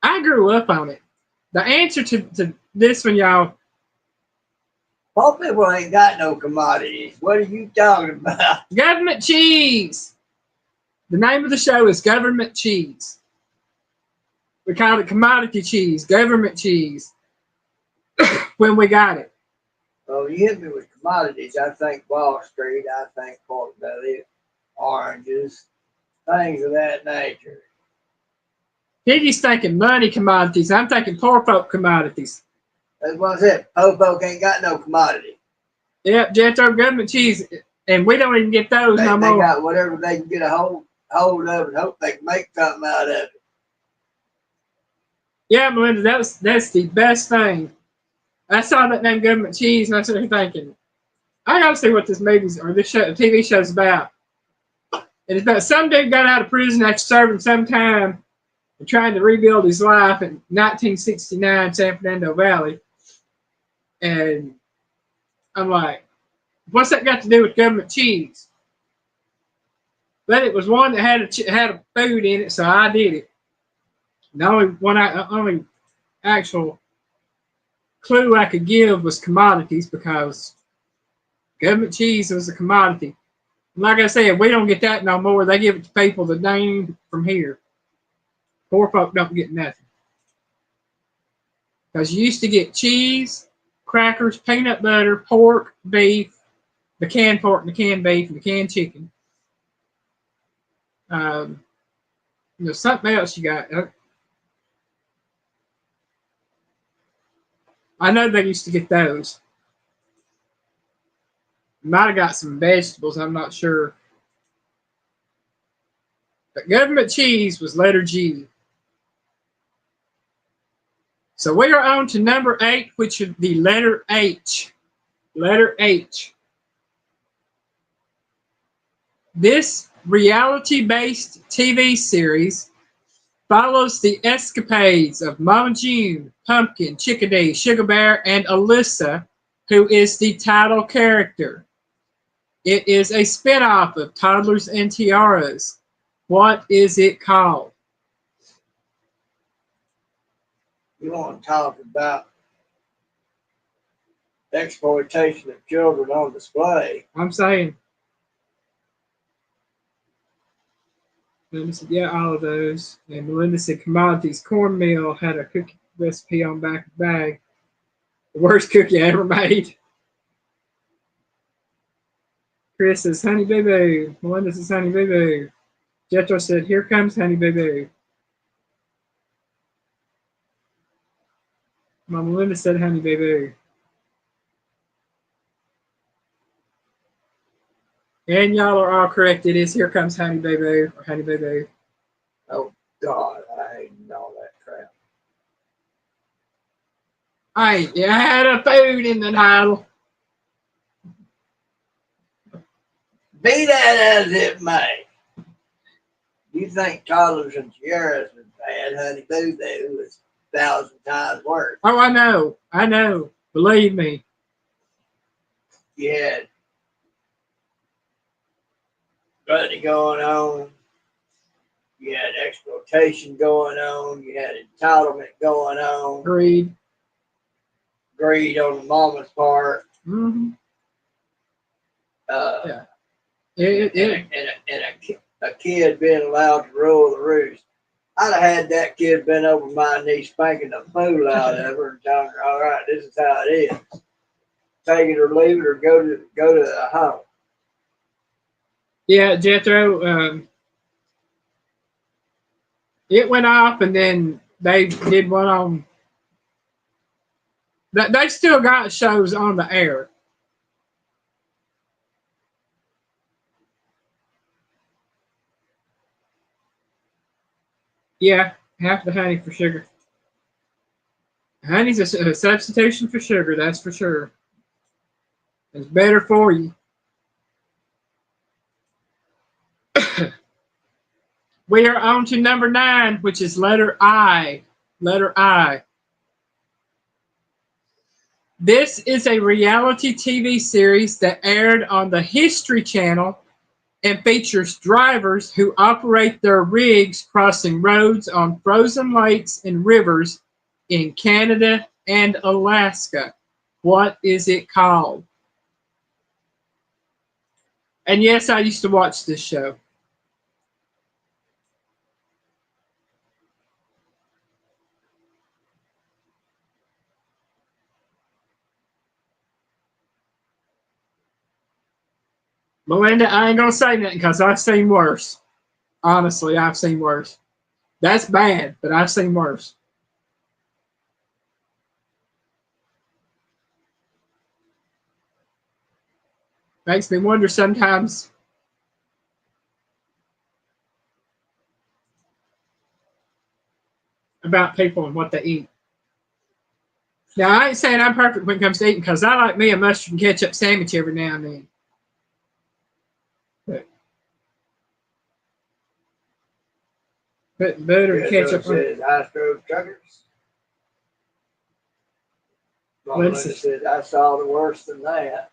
I grew up on it. The answer to this one, y'all. Poor people ain't got no commodities. What are you talking about? Government cheese. The name of the show is Government Cheese. We called it commodity cheese, government cheese, when we got it. Well, you hit me with commodities. I think Wall Street. I think pork belly, oranges, things of that nature. Piggy's thinking money commodities. I'm thinking poor folk commodities. That's what I said. Poor folk ain't got no commodity. Yep, Jetro government cheese. And we don't even get those no They more. got whatever they can get a hold of and hope they can make something out of it. Yeah, Melinda, that's the best thing. I saw that name government cheese and I started thinking, I gotta see what this movie's or this show, TV show's about. And it's about some dude got out of prison after serving some time and trying to rebuild his life in 1969 San Fernando Valley. And I'm like, what's that got to do with government cheese? But it was one that had a food in it, so I did it. The only actual clue I could give was commodities because government cheese was a commodity. And like I said, we don't get that no more. They give it to people that ain't from here. Poor folk don't get nothing. Because you used to get cheese, crackers, peanut butter, pork, beef, the canned pork and the canned beef and the canned chicken. Um, something else you got. I know they used to get those. Might have got some vegetables, I'm not sure. But government cheese was letter G. So we are on to number 8, which is the letter H. Letter H. This reality-based TV series follows the escapades of Mama June, Pumpkin, Chickadee, Sugar Bear, and Alyssa, who is the title character. It is a spinoff of Toddlers and Tiaras. What is it called? You want to talk about exploitation of children on display? I'm saying. Melinda said, yeah, all of those. And Melinda said, commodities. Cornmeal had a cookie recipe on back of the bag. The worst cookie I ever made. Chris says, Honey Boo Boo. Melinda says, Honey Boo Boo. Jethro said, here comes Honey Boo Boo. Mama Melinda said, Honey Boo Boo. And y'all are all correct. It is Here Comes Honey Boo Boo, or Honey Boo Boo. Oh, God, I hate all that crap. Hey, you had a food in the title. Be that as it may, you think Toddlers and Tiaras is bad, Honey Boo Boo is 1,000 times worse. Oh, I know. I know. Believe me. You had money going on, you had exploitation going on, you had entitlement going on, Greed. greed on the mama's part. Mm-hmm. Yeah. And a kid being allowed to rule the roost. I'd have had that kid been over my knee spanking the fool out of her and telling her, all right, this is how it is. Take it or leave it or go to the home. yeah, Jethro, it went off and then they did one on. They still got shows on the air. Yeah, half the honey for sugar. Honey's a substitution for sugar, that's for sure. It's better for you. We are on to number 9, which is letter I. Letter I. This is a reality TV series that aired on the History Channel and features drivers who operate their rigs crossing roads on frozen lakes and rivers in Canada and Alaska. What is it called? And yes, I used to watch this show. Melinda, I ain't gonna say nothing because I've seen worse. Honestly, I've seen worse. That's bad, but I've seen worse. Makes me wonder sometimes about people and what they eat. Now, I ain't saying I'm perfect when it comes to eating because I like me a mustard and ketchup sandwich every now and then. But putting butter and ketchup on Says, I drove truckers. Mama said, I saw the worse than that.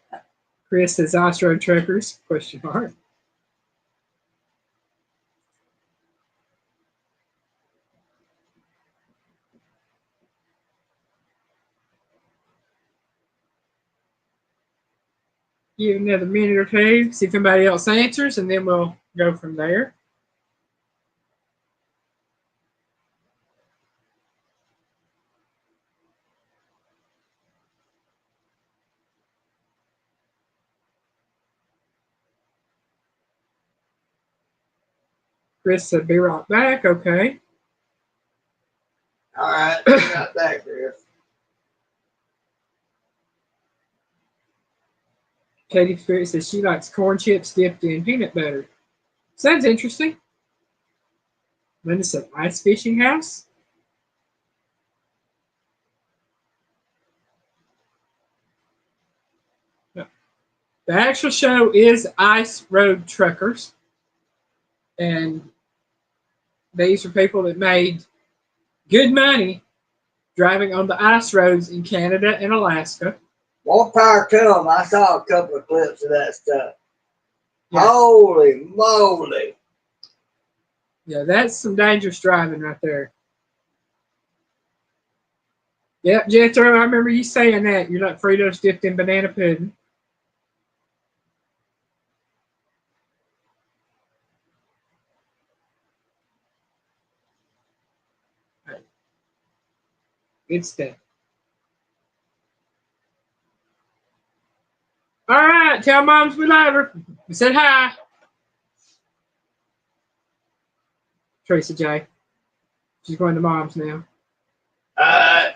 Chris says ice road truckers, question mark. Give another minute or two, see if anybody else answers, and then we'll go from there. Chris said, be right back. Okay. All right, be right back, Chris. Katie Spirit says she likes corn chips dipped in peanut butter. Sounds interesting. Linda said, ice fishing house. The actual show is Ice Road Truckers, and these are people that made good money driving on the ice roads in Canada and Alaska. More power to them. I saw a couple of clips of that stuff. Yeah. Holy moly. Yeah, that's some dangerous driving right there. Yep, Jethro, I remember you saying that. You're like Fritos dipped in banana pudding. Good stuff. All right, tell moms we love her. We said hi. Tracy J. She's going to mom's now. Uh,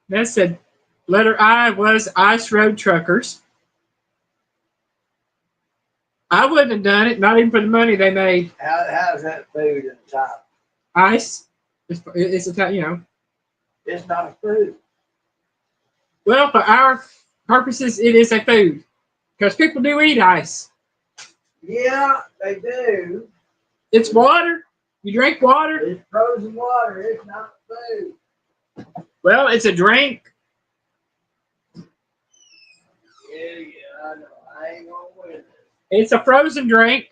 That said, letter I was Ice Road Truckers. I wouldn't have done it, not even for the money they made. how's that food in the top? Ice, it's a, It's not a food. well, for our purposes, it is a food because people do eat ice. Yeah, they do. It's water. You drink water. It's frozen water. It's not food. Well, it's a drink. Yeah, I know. I ain't gonna win it. It's a frozen drink.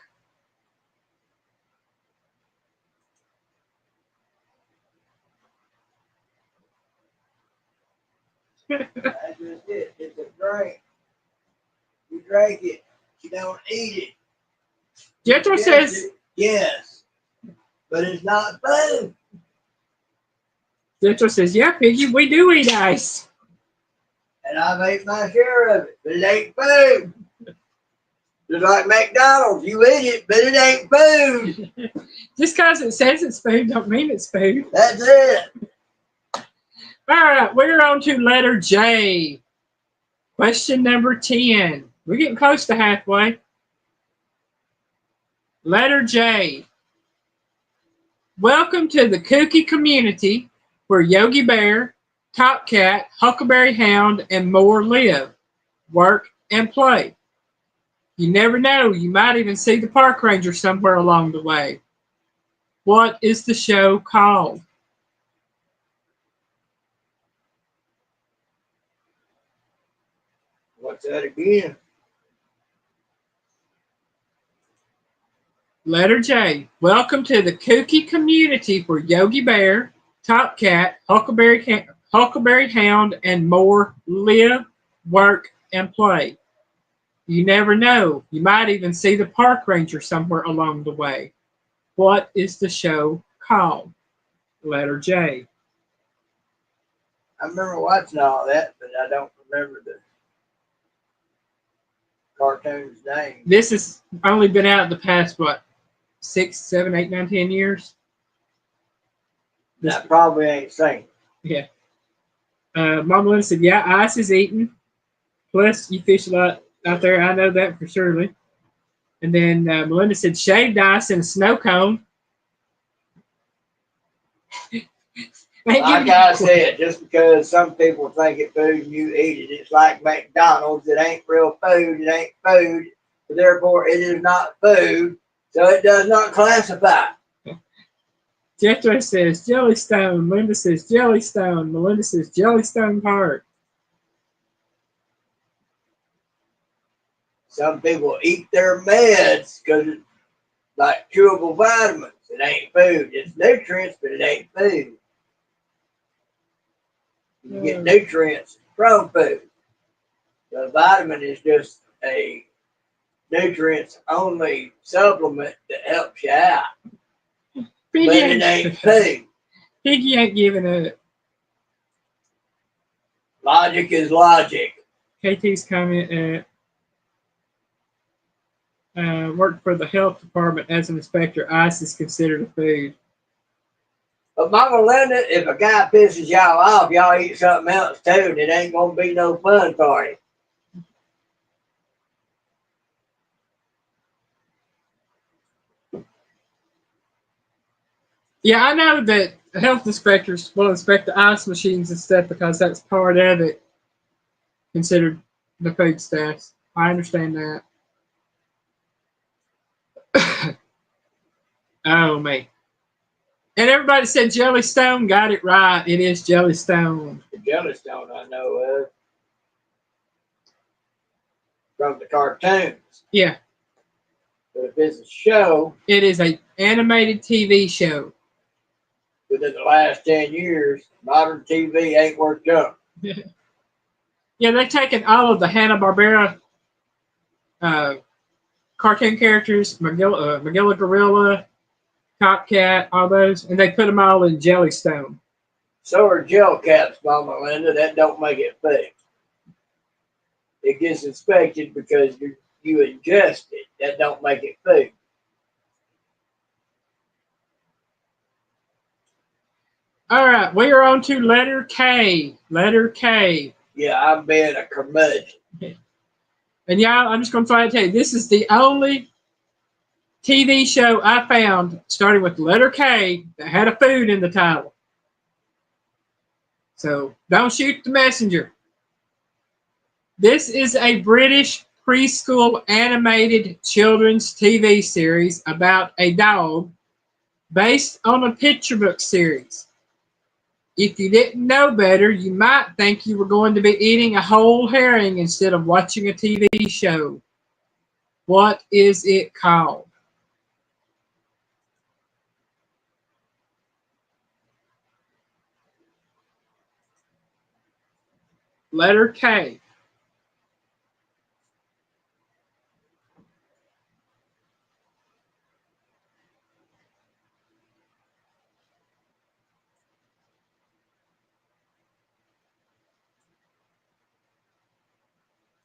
That's just it. It's a drink. You drink it. You don't eat it. Jethro Yes, says. yes, but it's not food. Jethro says, "Yeah, Piggy, we do eat ice." And I make my share of it, but it ain't food. Just like McDonald's, you eat it, but it ain't food. Just because it says it's food, don't mean it's food. That's it. All right, we're on to letter J. Question number 10. We're getting close to halfway. Letter J. Welcome to the kooky community where Yogi Bear, Top Cat, Huckleberry Hound, and more live, work, and play. You never know, you might even see the park ranger somewhere along the way. What is the show called? What's that again? Letter J. Welcome to the kooky community where Yogi Bear, Top Cat, Huckleberry Hound, and more live, work, and play. You never know. You might even see the park ranger somewhere along the way. What is the show called? Letter J. I remember watching all that, but I don't remember the cartoon's name. This has only been out the past, what, 6, 7, 8, 9, 10 years? That probably ain't seen. Yeah. Mama Linda said, yeah, ice is eaten. Plus, you fish a lot out there. I know that for surely. And then Melinda said, shaved ice in a snow cone. Like I said, just because some people think it's food and you eat it, it's like McDonald's. It ain't real food. It ain't food. Therefore, it is not food. So it does not classify. Jethro says Jellystone. Linda says Jellystone. Melinda says Jellystone Park. Some people eat their meds because it's like chewable vitamins. It ain't food. It's nutrients, but it ain't food. You get nutrients from food. The vitamin is just a nutrients only supplement that helps you out. Piggy But it ain't food. Piggy ain't giving up. Logic is logic. KT's comment worked for the health department as an inspector. Ice is considered a food. But Mama Linda, if a guy pisses y'all off, y'all eat something else too, and it ain't gonna be no fun for you. Yeah, I know that the health inspectors will inspect the ice machines and stuff because that's part of it, considered the food stats. I understand that. Oh, man. And everybody said Jellystone got it right. It is Jellystone. The Jellystone I know of from the cartoons. Yeah. But if it's a show, it is an animated TV show. Within the last 10 years, modern TV ain't worked up. Yeah, they've taken all of the Hanna-Barbera cartoon characters, Magilla Gorilla, Top Cat, all those, and they put them all in Jellystone. So are gel caps, Mama Linda. That don't make it fake. It gets inspected because you ingest it. That don't make it fake. All right, we are on to letter K. Letter K. Yeah, I'm being a curmudgeon. And y'all, I'm just going to try to tell you, this is the only TV show I found, starting with letter K, that had a food in the title. So don't shoot the messenger. This is a British preschool animated children's TV series about a dog based on a picture book series. If you didn't know better, you might think you were going to be eating a whole herring instead of watching a TV show. What is it called? Letter K.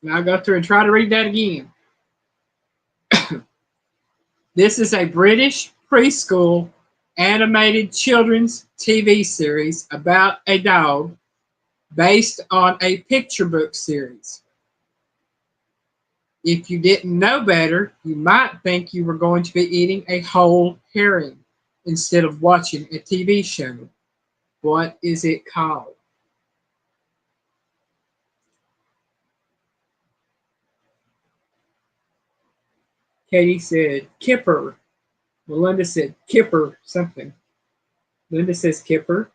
Now I'll go through and try to read that again. This is a British preschool animated children's TV series about a dog based on a picture book series. If you didn't know better, you might think you were going to be eating a whole herring instead of watching a TV show. What is it called? Katie said Kipper. Melinda said Kipper something. Linda says Kipper.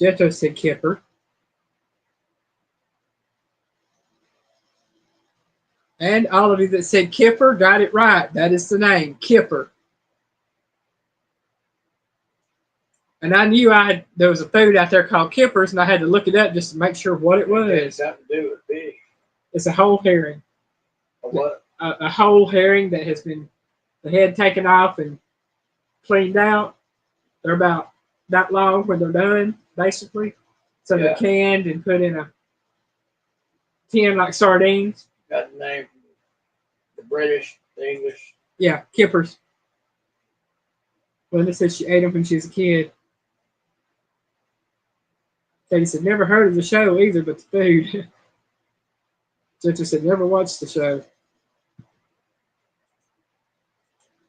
Jetto said Kipper. And all of you that said Kipper got it right. That is the name, Kipper. And I knew there was a food out there called Kippers, and I had to look it up just to make sure what it was. It has something to do with fish. It's a whole herring. A what? A whole herring that has been the head taken off and cleaned out. They're about that long when they're done, basically. So they're canned and put in a tin like sardines. Got the name from the British, the English. Yeah, Kippers. Linda said she ate them when she was a kid. Katie said, never heard of the show either, but the food. Ginger said, never watched the show.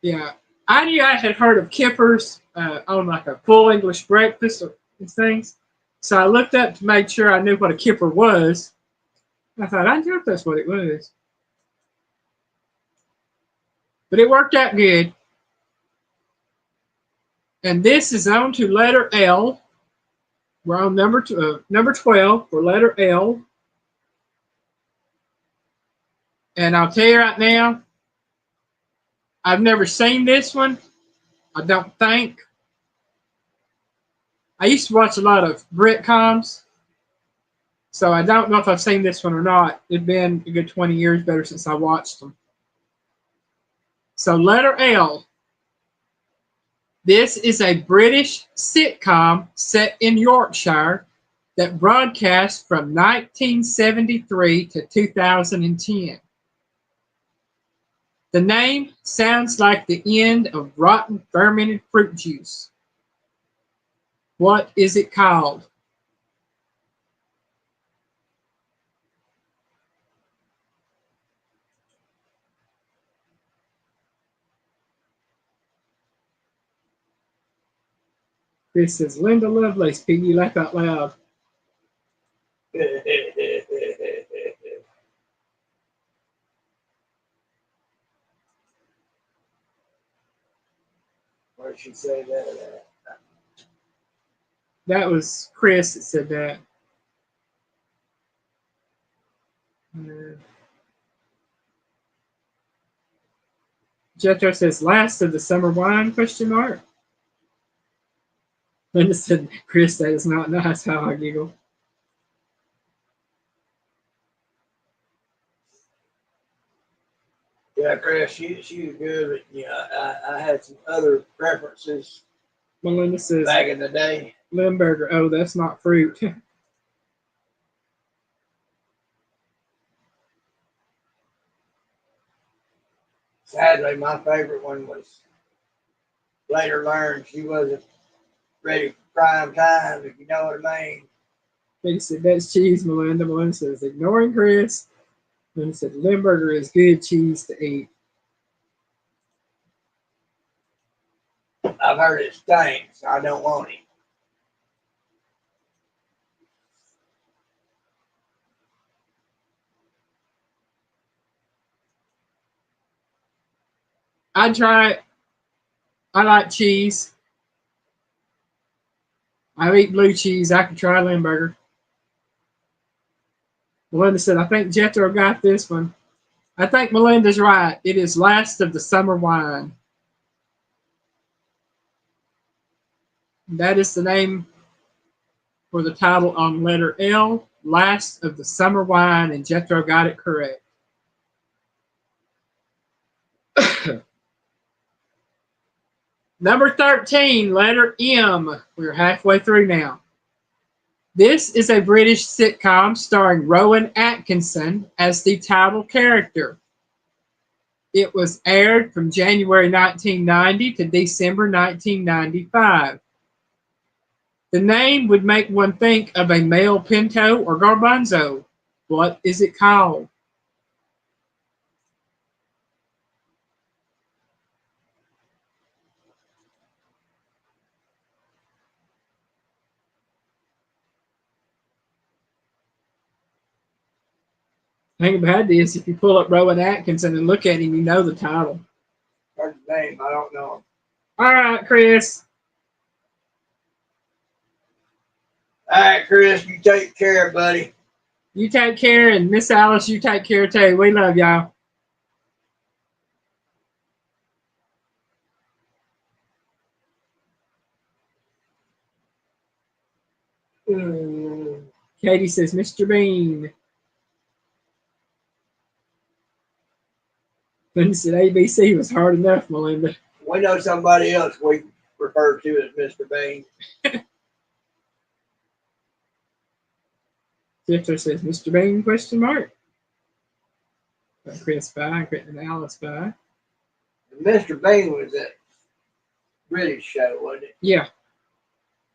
Yeah, I knew I had heard of Kippers on like a full English breakfast or these things. So I looked up to make sure I knew what a Kipper was. I thought, I knew if that's what it was. But it worked out good. And this is on to letter L. We're on number 12 for letter L. And I'll tell you right now, I've never seen this one. I don't think. I used to watch a lot of Britcoms, so I don't know if I've seen this one or not. It's been a good 20 years better since I watched them. So letter L. This is a British sitcom set in Yorkshire that broadcast from 1973 to 2010. The name sounds like the end of rotten fermented fruit juice. What is it called? Chris says, Linda Lovelace, Piggy, laugh out loud. Where'd she say that? That was Chris that said that. Jethro says, last of the summer wine, question mark. Linda said, Chris, that is not nice, how I giggle. Yeah, Chris, she was good, but I had some other preferences Melinda says, back in the day. Limburger, oh, that's not fruit. Sadly, my favorite one was later learned she wasn't ready for prime time, if you know what I mean. He said, that's cheese, Melinda. Melinda says, ignoring Chris. Melinda said, Limburger is good cheese to eat. I've heard it stinks. I don't want it. I try it. I like cheese. I eat blue cheese. I could try Limburger. Melinda said, I think Jethro got this one. I think Melinda's right. It is last of the summer wine. That is the name for the title on letter L, last of the summer wine, and Jethro got it correct. Number 13, letter M. We're halfway through now. This is a British sitcom starring Rowan Atkinson as the title character. It was aired from January 1990 to December 1995. The name would make one think of a male pinto or garbanzo. What is it called? The thing about it is, if you pull up Rowan Atkinson and look at him, you know the title. What's his name? I don't know. All right, Chris. All right, Chris, you take care, buddy. You take care, and Miss Alice, you take care too. We love y'all. Katie says, Mr. Bean. Linda said, ABC was hard enough, Melinda. We know somebody else we refer to as Mr. Bean. Jethro says, Mr. Bean, question mark. Chris by, and Alice by. Mr. Bean was that British show, wasn't it? Yeah.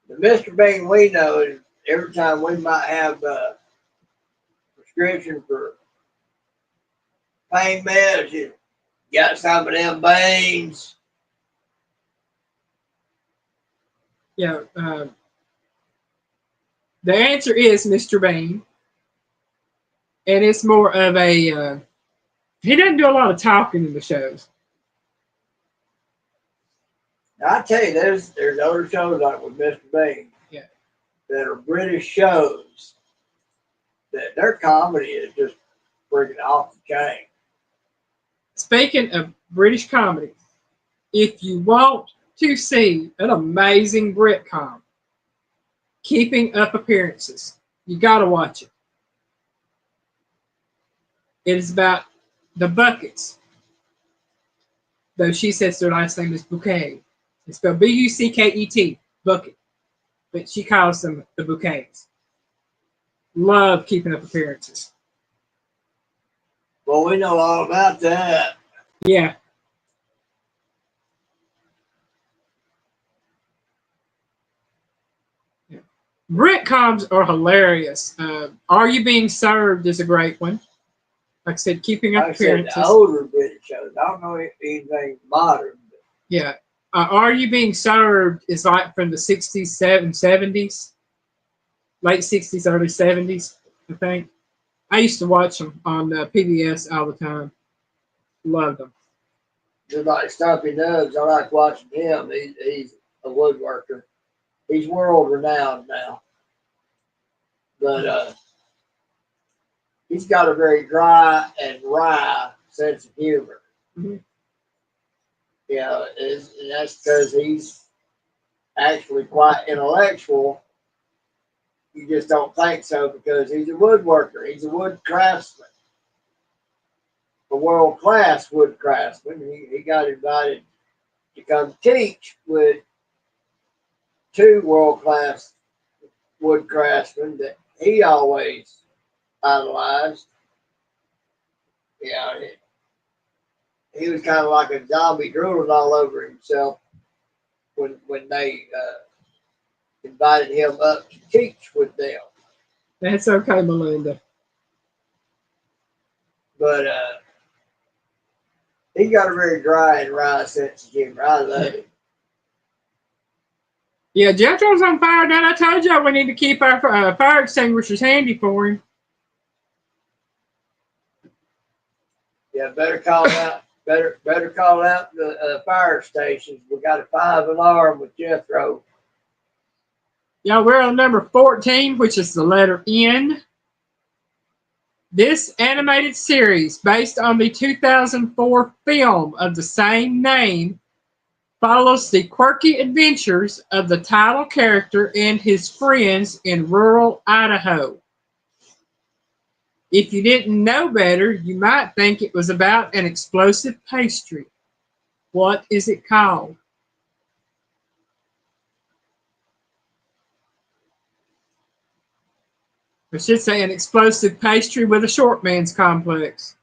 The Mr. Bean we know is every time we might have a prescription for pain meds, you got some of them beans. Yeah. The answer is Mr. Bean. And it's more of a, he doesn't do a lot of talking in the shows. Now, I tell you, there's other shows like with Mr. Bean that are British shows that their comedy is just freaking off the chain. Speaking of British comedy, if you want to see an amazing Britcom, Keeping Up Appearances, you got to watch it. It is about the Buckets. Though she says their last name is Bouquet. It's spelled Bucket, Bucket. But she calls them the Bouquets. Love Keeping Up Appearances. Well, we know all about that. Yeah. Britcoms are hilarious. Are You Being Served is a great one. Like I said, Keeping Up Like I said, Appearances. the older British shows. I don't know anything modern. Yeah. Are You Being Served is like from the 60s, 70s, late 60s, early 70s, I think. I used to watch them on PBS all the time. Loved them. Just like Stumpy Nuggs, I like watching him. He's a woodworker. He's world renowned now. But he's got a very dry and wry sense of humor. Mm-hmm. You know, and that's because he's actually quite intellectual. You just don't think so because he's a woodworker. He's a wood craftsman, a world class wood craftsman. He got invited to come teach with two world class wood craftsmen that he always idolized. You know, he was kind of like a zombie drooling all over himself when they invited him up to teach with them. That's okay, Melinda. But he got a very dry and wry sense of humor. I love it. Yeah, Jethro's on fire. Now I told y'all we need to keep our fire extinguishers handy for him. Yeah, better call out. Better call out the fire stations. We got a 5 alarm with Jethro. Yeah, we're on number 14, which is the letter N. This animated series, based on the 2004 film of the same name, follows the quirky adventures of the title character and his friends in rural Idaho. If you didn't know better, you might think it was about an explosive pastry. What is it called? I should say an explosive pastry with a short man's complex.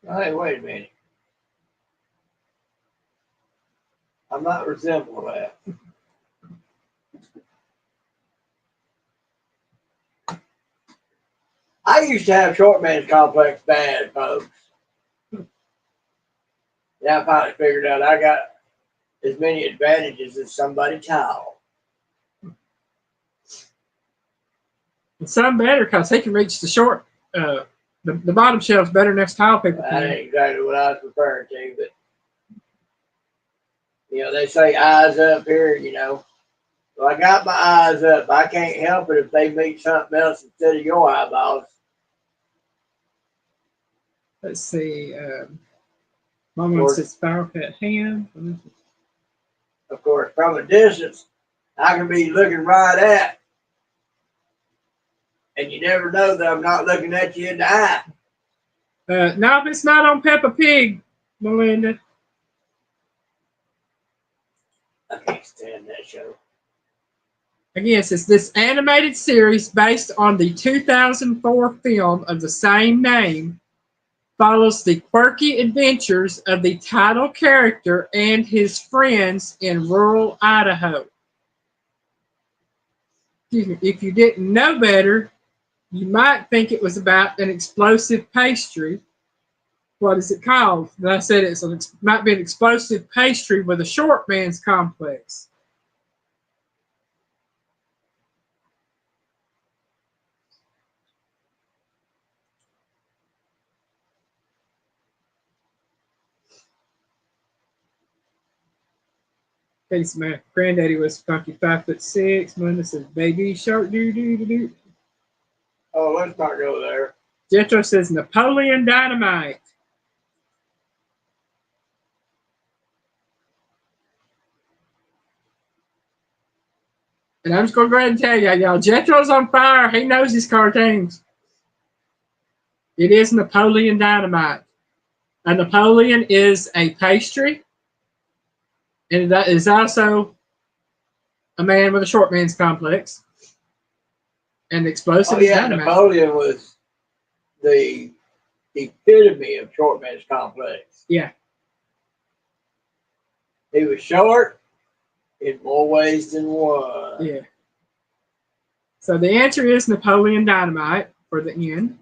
Hey, wait a minute. I'm not resembling that. I used to have short man's complex bad, folks. Yeah, I finally figured out I got as many advantages as somebody tall. It's some better because he can reach the short, the bottom shelves better next tile people That can. ain't exactly what I was referring to, but you know, they say eyes up here, you know. So I got my eyes up. I can't help it if they meet something else instead of your eyeballs. Let's see. Mom wants its Power Pet Ham. Of course, from a distance, I can be looking right at, and you never know that I'm not looking at you in the eye. No, it's not on Peppa Pig, Melinda. I can't stand that show. Again, it says this animated series based on the 2004 film of the same name follows the quirky adventures of the title character and his friends in rural Idaho. If you didn't know better, you might think it was about an explosive pastry. What is it called? And I said it might be an explosive pastry with a short man's complex. Thanks, my granddaddy was funky 5'6". Melinda says, "Baby shark, doo doo doo doo." Oh, let's not go there. Jethro says, "Napoleon Dynamite." And I'm just going to go ahead and tell y'all, Jethro's on fire. He knows his cartoons. It is Napoleon Dynamite. A Napoleon is a pastry, and that is also a man with a short man's complex. And explosive Oh yeah, dynamite. Napoleon was the epitome of short man's complex. Yeah. He was short in more ways than one. Yeah. So the answer is Napoleon Dynamite for the N,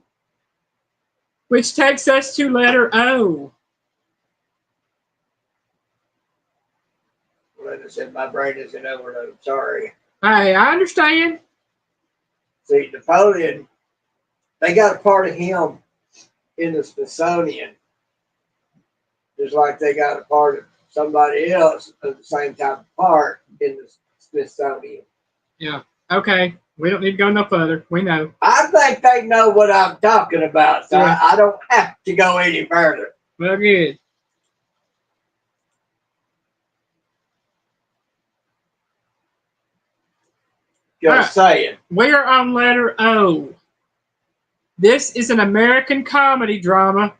which takes us to letter O. said my brain is in overload. Sorry. Hey, I understand. See, Napoleon, they got a part of him in the Smithsonian, just like they got a part of somebody else of the same type of part in the Smithsonian. Yeah. Okay. We don't need to go no further. We know. I think they know what I'm talking about, so Yeah. I don't have to go any further. Well, good. Just saying. We are on letter O. This is an American comedy drama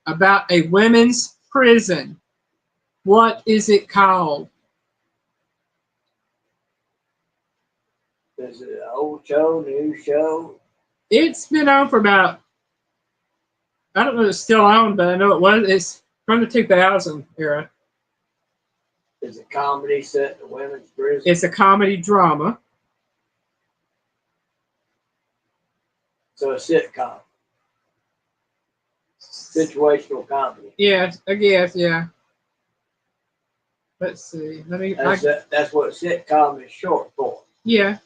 about a women's prison. What is it called? Is it an old show, new show? It's been on for about, I don't know if it's still on, but I know it was. It's from the 2000 era. Is it comedy set in the women's prison? It's a comedy drama. So a sitcom. Situational comedy. Yeah, I guess, yeah. Let's see. That's what sitcom is short for. Yeah.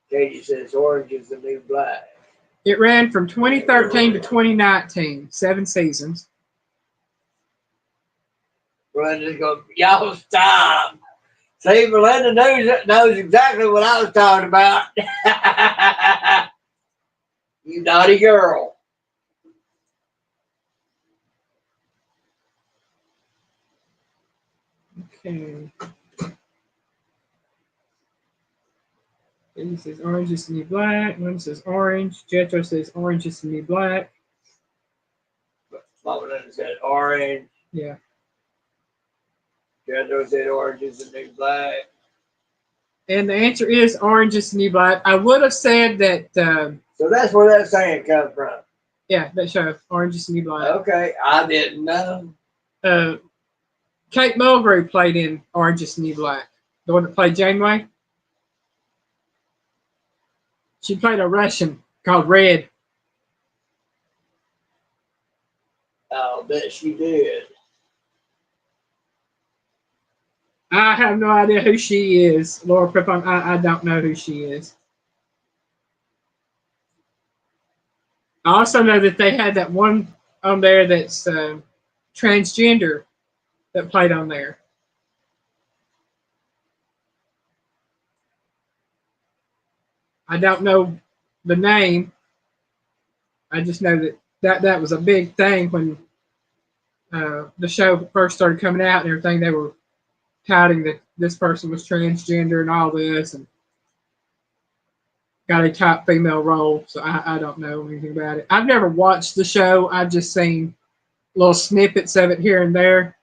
Katie says orange is the new black. It ran from 2013 to 2019, 7 seasons. Brenda's going, y'all stop. See, Melinda knows exactly what I was talking about. You naughty girl. Okay. He says orange is the new black. One says orange. Jetro says orange is the new black. Mama Linda said orange. Yeah. Jetro said orange is the new black. And the answer is orange is the new black. I would have said that. So that's where that saying comes from. Yeah, that show, Orange is the New Black. Okay, I didn't know. Kate Mulgrew played in Orange is the New Black. The one that played Janeway. She played a Russian called Red. I'll bet she did. I have no idea who she is. Laura Prepon, I don't know who she is. I also know that they had that one on there that's transgender that played on there. I don't know the name. I just know that was a big thing when the show first started coming out and everything. They were touting that this person was transgender and all this, and got a top female role. So I don't know anything about it. I've never watched the show. I've just seen little snippets of it here and there.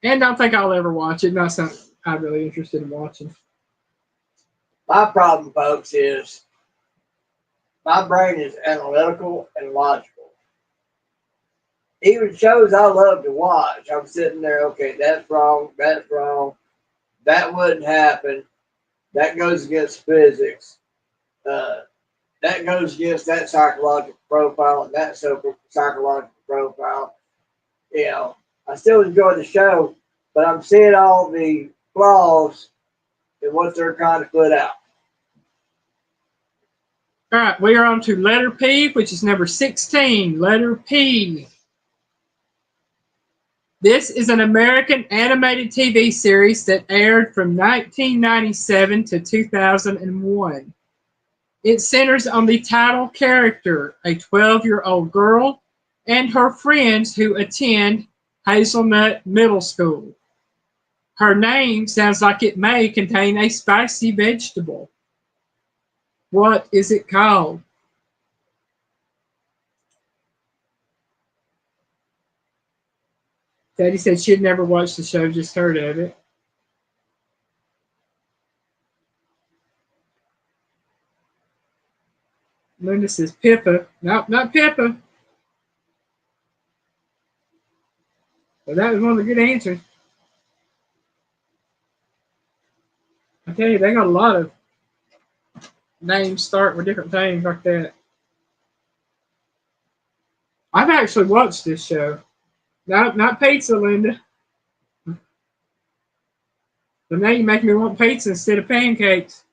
And don't think I'll ever watch it. Not something I'm really interested in watching. My problem, folks, is my brain is analytical and logical. Even shows I love to watch, I'm sitting there, okay, that's wrong, that wouldn't happen, that goes against physics, that goes against that psychological profile and that psychological profile. You know, I still enjoy the show, but I'm seeing all the flaws in what they're trying to put out. All right, we are on to letter P, which is number 16. Letter P. This is an American animated TV series that aired from 1997 to 2001. It centers on the title character, a 12-year-old girl, and her friends who attend Hazelnut Middle School. Her name sounds like it may contain a spicy vegetable. What is it called? Daddy said she'd never watched the show, just heard of it. Linda says Pippa. Nope, not Pippa. But that was one of the good answers. I tell you, they got a lot of names start with different things like that. I've actually watched this show. Not pizza, Linda. But now you make me want pizza instead of pancakes.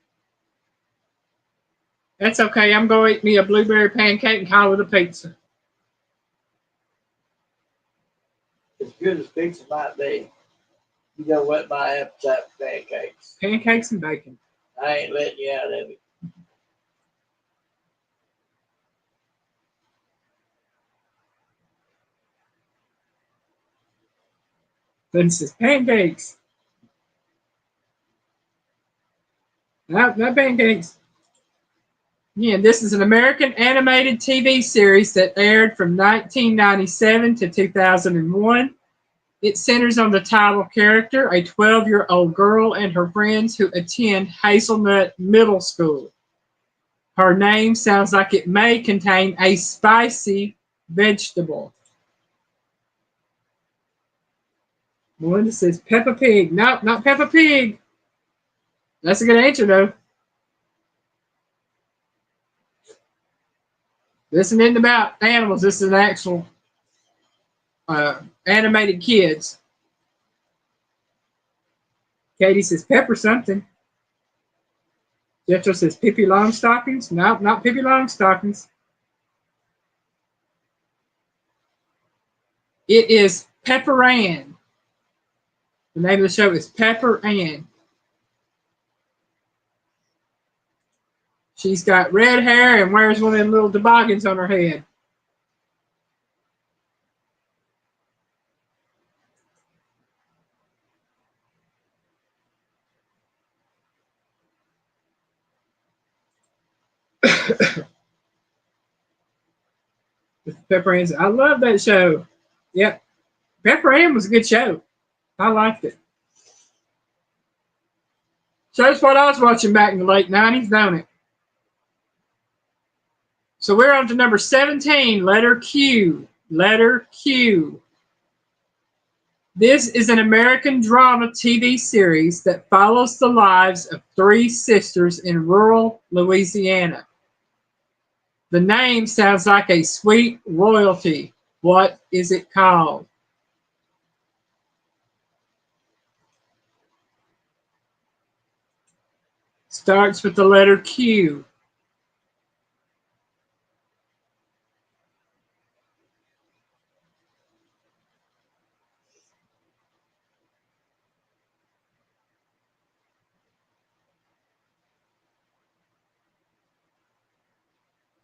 That's okay. I'm going to eat me a blueberry pancake and call it a pizza. As good as pizza might be, you don't whet my appetite for pancakes. Pancakes and bacon. I ain't letting you out of it. Then it says pancakes. Not pancakes. Yeah, this is an American animated TV series that aired from 1997 to 2001. It centers on the title character, a 12-year-old girl and her friends who attend Hazelnut Middle School. Her name sounds like it may contain a spicy vegetable. Melinda says Peppa Pig. Nope, not Peppa Pig. That's a good answer, though. This isn't about animals. This is an actual animated kids. Katie says pepper something. Jethro says Pippi Longstockings. Nope, not Pippi Longstockings. It is Pepper Ann. The name of the show is Pepper Ann. She's got red hair and wears one of them little toboggans on her head. Pepper Ann's. I love that show. Yep. Pepper Ann was a good show. I liked it. Shows what I was watching back in the late 90s, don't it? So we're on to number 17, letter Q. Letter Q. This is an American drama TV series that follows the lives of three sisters in rural Louisiana. The name sounds like a sweet royalty. What is it called? Starts with the letter Q.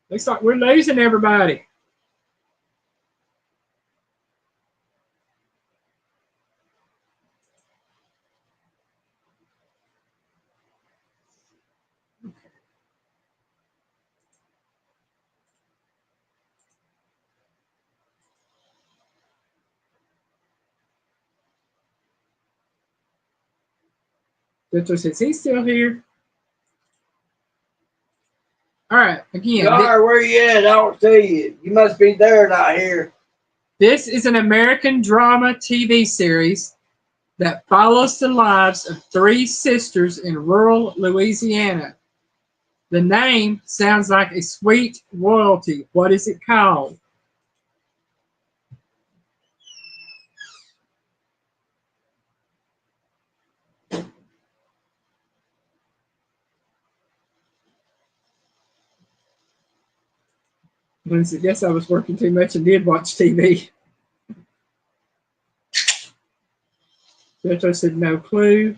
Looks like we're losing everybody. Victor says he's still here. All right, again. Gar, where you at? I don't see you. You must be there, not here. This is an American drama TV series that follows the lives of three sisters in rural Louisiana. The name sounds like a sweet royalty. What is it called? I guess I was working too much and did watch TV. Petro said no clue.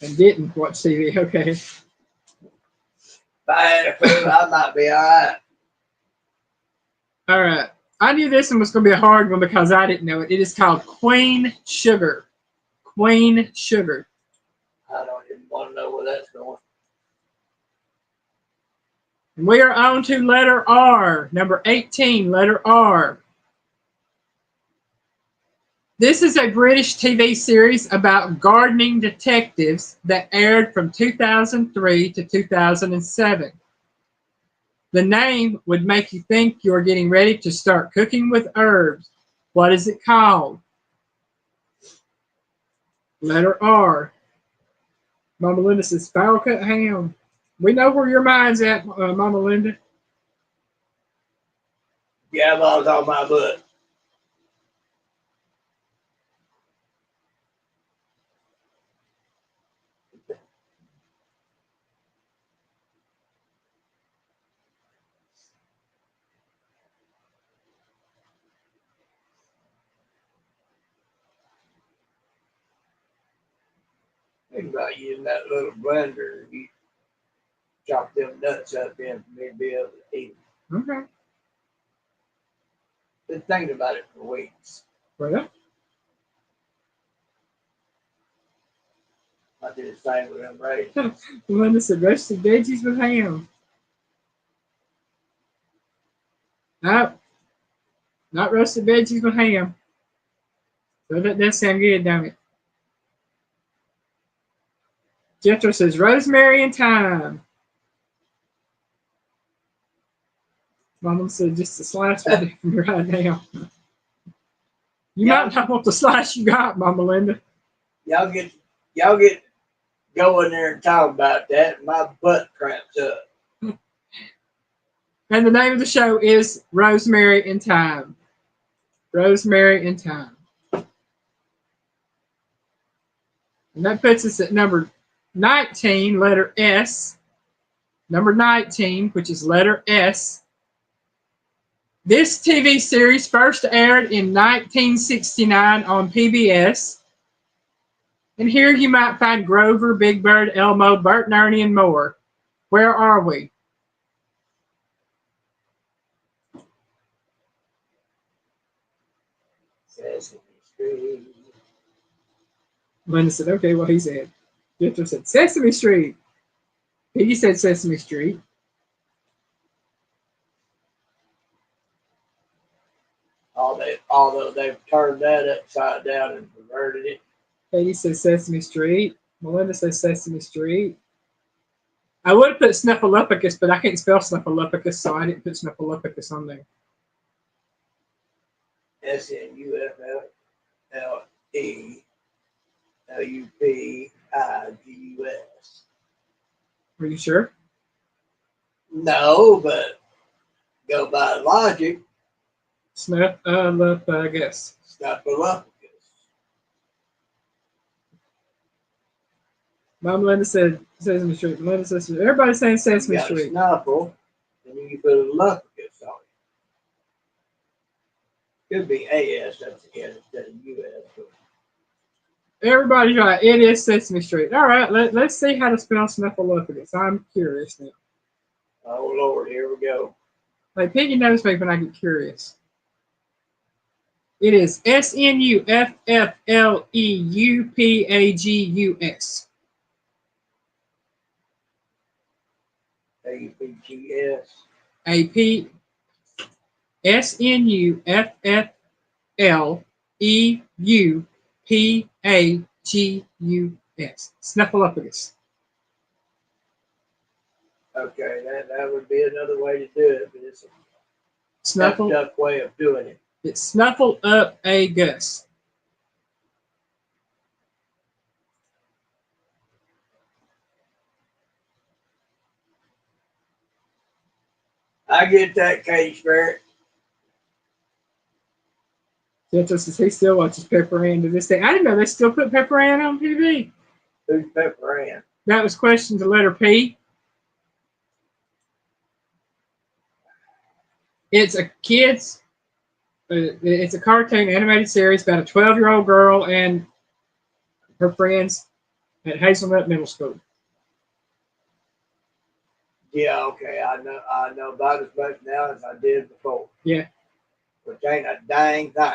And didn't watch TV. Okay. If I had a clue, I might be all right. All right. I knew this one was going to be a hard one because I didn't know it. It is called Queen Sugar. Queen Sugar. I don't even want to know where that's going. And we are on to letter R. Number 18, letter R. This is a British TV series about gardening detectives that aired from 2003 to 2007. The name would make you think you're getting ready to start cooking with herbs. What is it called? Letter R. Mama Linda says, Spiral Cut Ham. We know where your mind's at, Mama Linda. Yeah, balls on my butt. Think about using that little blender. You chop them nuts up in for me to be able to eat them. Okay. Been thinking about it for weeks. Well, I do the same with them raisins. Linda said roasted veggies with ham. No, not roasted veggies with ham. So that does sound good, don't it? Jethro says rosemary and thyme. Mama said just a slice would do for me right now. You might not want the slice you got, Mama Linda. Y'all get go in there and talk about that. And my butt cramps up. And the name of the show is Rosemary and Thyme. Rosemary and Thyme. And that puts us at number 19, letter S. Number 19, which is letter S. This TV series first aired in 1969 on PBS. And here you might find Grover, Big Bird, Elmo, Bert and Ernie, and more. Where are we? Sesame Street. Linda said, okay, well, he said. Victor said, Sesame Street. Piggy said Sesame Street. Although they've turned that upside down and perverted it. Peggy says Sesame Street. Melinda says Sesame Street. I would have put Snuffleupagus, but I can't spell Snuffleupagus, so I didn't put Snuffleupagus on there. SNUFFLELUPIGUS. Are you sure? No, but go by logic. Snuffleupagus. Snuffleupagus. Mom Melinda said Sesame Street. Melinda says everybody's saying Sesame You got Street. a snuffle, and then you put a lupus on it. Could be AS, that's the end instead of US. Everybody's right. It is Sesame Street. All right, let's see how to spell Snuffleupagus. I'm curious now. Oh, Lord, here we go. Like Piggy knows me when I get curious. It is SNUFFLEUPAGUS. APGS. AP SNUFFLEUPAGUS. Snuffleupagus. Okay, that would be another way to do it, but it's a Snuffle. up way of doing it. It's Snuffleupagus. I get that, Cage Spirit. Jethro says he still watches Pepper Ann to this day. I didn't know they still put Pepper Ann on TV. Who's Pepper Ann? That was question to letter P. It's a kid's. It's a cartoon animated series about a 12-year-old girl and her friends at Hazelnut Middle School. Yeah, okay, I know about as much now as I did before. Yeah. Which ain't a dang thing.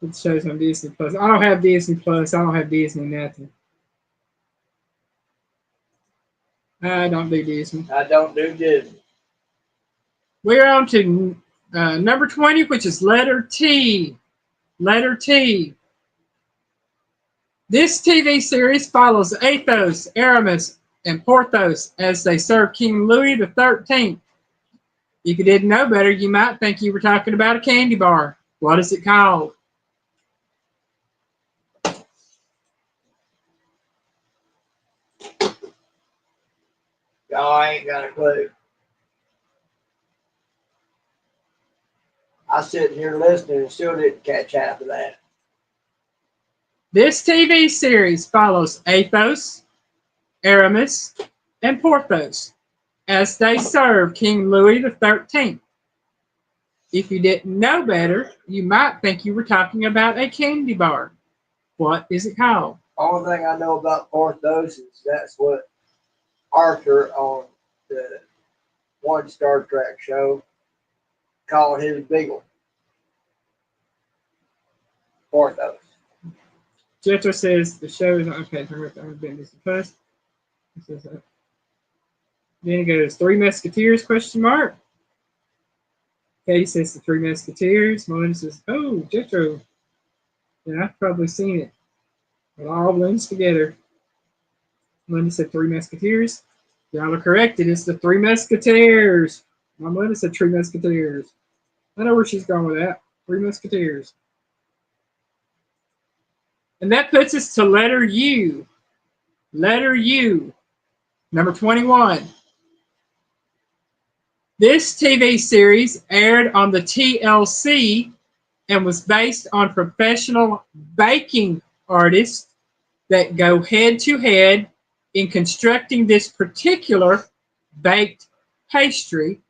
It shows on Disney Plus. I don't have Disney Plus. I don't have Disney nothing. I don't do Disney. I don't do Disney. We're on to number 20, which is letter T. Letter T. This TV series follows Athos, Aramis, and Porthos as they serve King Louis XIII. If you didn't know better, you might think you were talking about a candy bar. What is it called? Oh, I ain't got a clue. I sitting here listening and still didn't catch half of that. This TV series follows Athos, Aramis, and Porthos as they serve King Louis XIII. If you didn't know better, you might think you were talking about a candy bar. What is it called? Only thing I know about Porthos is that's what Arthur on the one Star Trek show called his beagle. Porthos. Jetro says the show is okay. I've been this first. Then it goes Three Musketeers question mark. Katie says the Three Musketeers. Melinda says, oh, Jetro. Yeah, I've probably seen it. It all blends together. Melinda said Three Musketeers. Y'all are correct. It is the Three Musketeers. My Melinda said Three Musketeers. I know where she's going with that. Three Musketeers. And that puts us to letter U. Letter U. Number 21. This TV series aired on the TLC and was based on professional baking artists that go head to head in constructing this particular baked pastry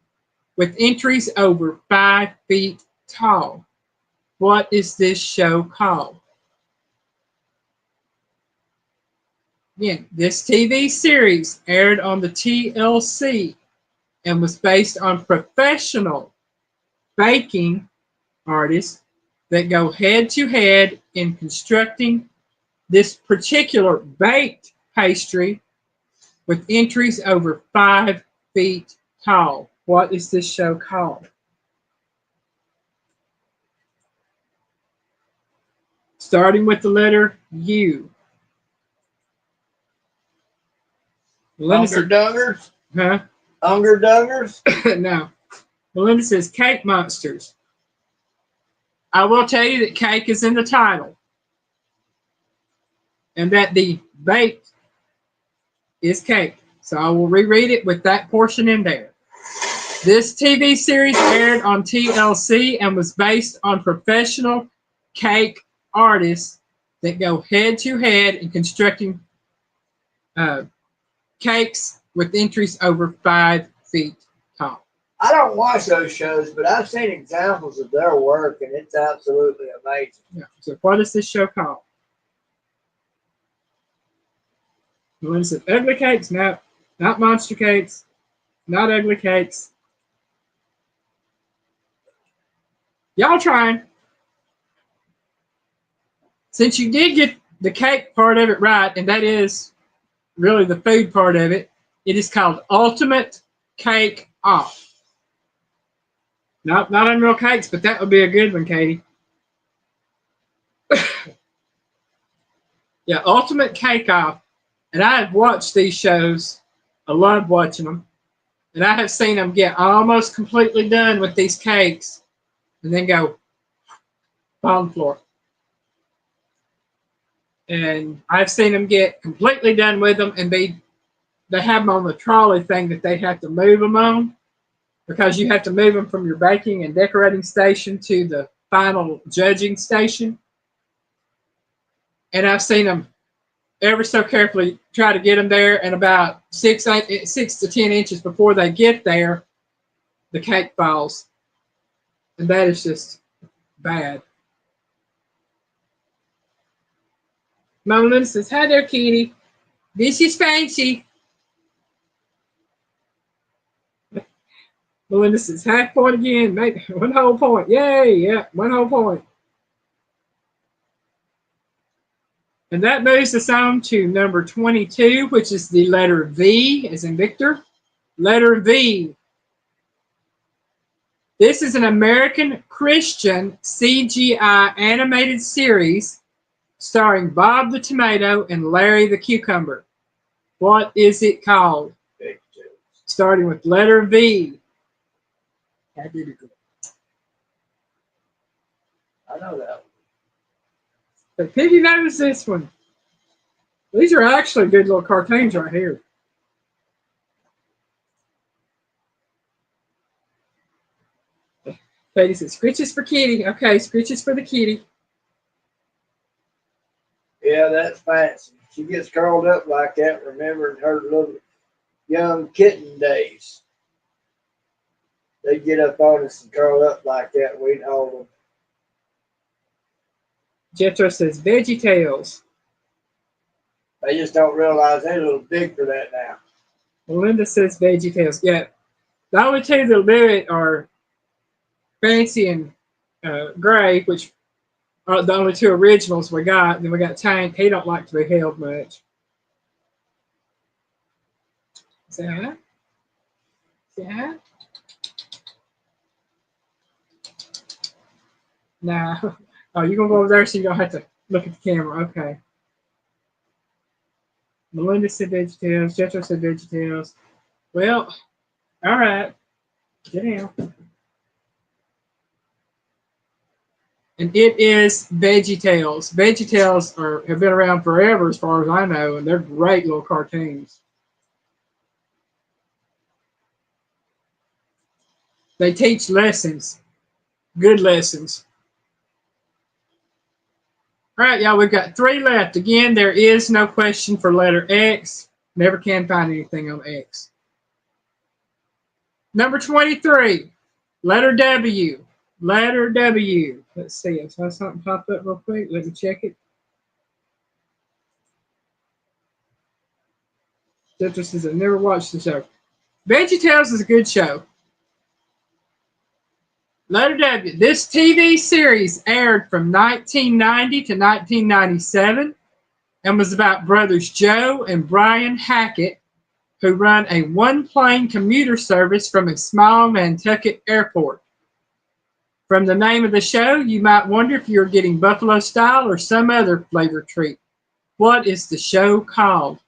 with entries over 5 feet tall. What is this show called? Again, this TV series aired on the TLC and was based on professional baking artists that go head to head in constructing this particular baked pastry with entries over 5 feet tall. What is this show called? Starting with the letter U. Melinda Unger Dungers? huh? Unger Dungers? No. Melinda says Cake Monsters. I will tell you that cake is in the title and that the baked is cake. So I will reread it with that portion in there. This TV series aired on TLC and was based on professional cake artists that go head to head in constructing cakes with entries over 5 feet tall. I don't watch those shows, but I've seen examples of their work, and it's absolutely amazing. Yeah. So what is this show called? Melinda said ugly cakes? No, not monster cakes, not ugly cakes. Y'all trying. Since you did get the cake part of it right, and that is really the food part of it, it is called Ultimate Cake Off. Not Unreal Cakes, but that would be a good one, Katie. Yeah, Ultimate Cake Off. And I have watched these shows. I love watching them. And I have seen them get almost completely done with these cakes and then go on the floor. And I've seen them get completely done with them and they have them on the trolley thing that they have to move them on because you have to move them from your baking and decorating station to the final judging station. And I've seen them ever so carefully try to get them there, and about 6 to 10 inches before they get there, the cake falls. And that is just bad. Mama Linda says, hi there, Kitty. This is fancy. Melinda says, half point again. Make 1 whole point. Yay. Yeah, 1 whole point. And that moves us on to number 22, which is the letter V, as in Victor. Letter V. This is an American Christian CGI animated series starring Bob the Tomato and Larry the Cucumber. What is it called? Starting with letter V. I know that one. But Piggy knows this one. These are actually good little cartoons right here. Katie said, scritches for kitty. Okay, scritches for the kitty. Yeah, that's fancy. She gets curled up like that, remembering her little young kitten days. They'd get up on us and curl up like that. We'd hold them. Jethro says, Veggie Tales. They just don't realize they're a little big for that now. Melinda says, Veggie Tales. Yeah, the only two that'll do it are Fancy and Gray, which are the only two originals we got. Then we got Tank. He don't like to be held much. Say hi. Say hi. Nah. Oh, you're going to go over there so you don't have to look at the camera. Okay. Melinda said VeggieTales. Jethro said VeggieTales. Well, all right. Get down. And it is VeggieTales. VeggieTales have been around forever as far as I know, and they're great little cartoons. They teach lessons. Good lessons. All right, y'all, we've got 3 left. Again, there is no question for letter X. Never can find anything on X. Number 23, letter W. Letter W. Let's see. I saw something pop up real quick. Let me check it. Citrus says, I've never watched the show. VeggieTales is a good show. Letter W. This TV series aired from 1990 to 1997 and was about brothers Joe and Brian Hackett, who run a one-plane commuter service from a small Nantucket airport. From the name of the show, you might wonder if you're getting buffalo style or some other flavor treat. What is the show called?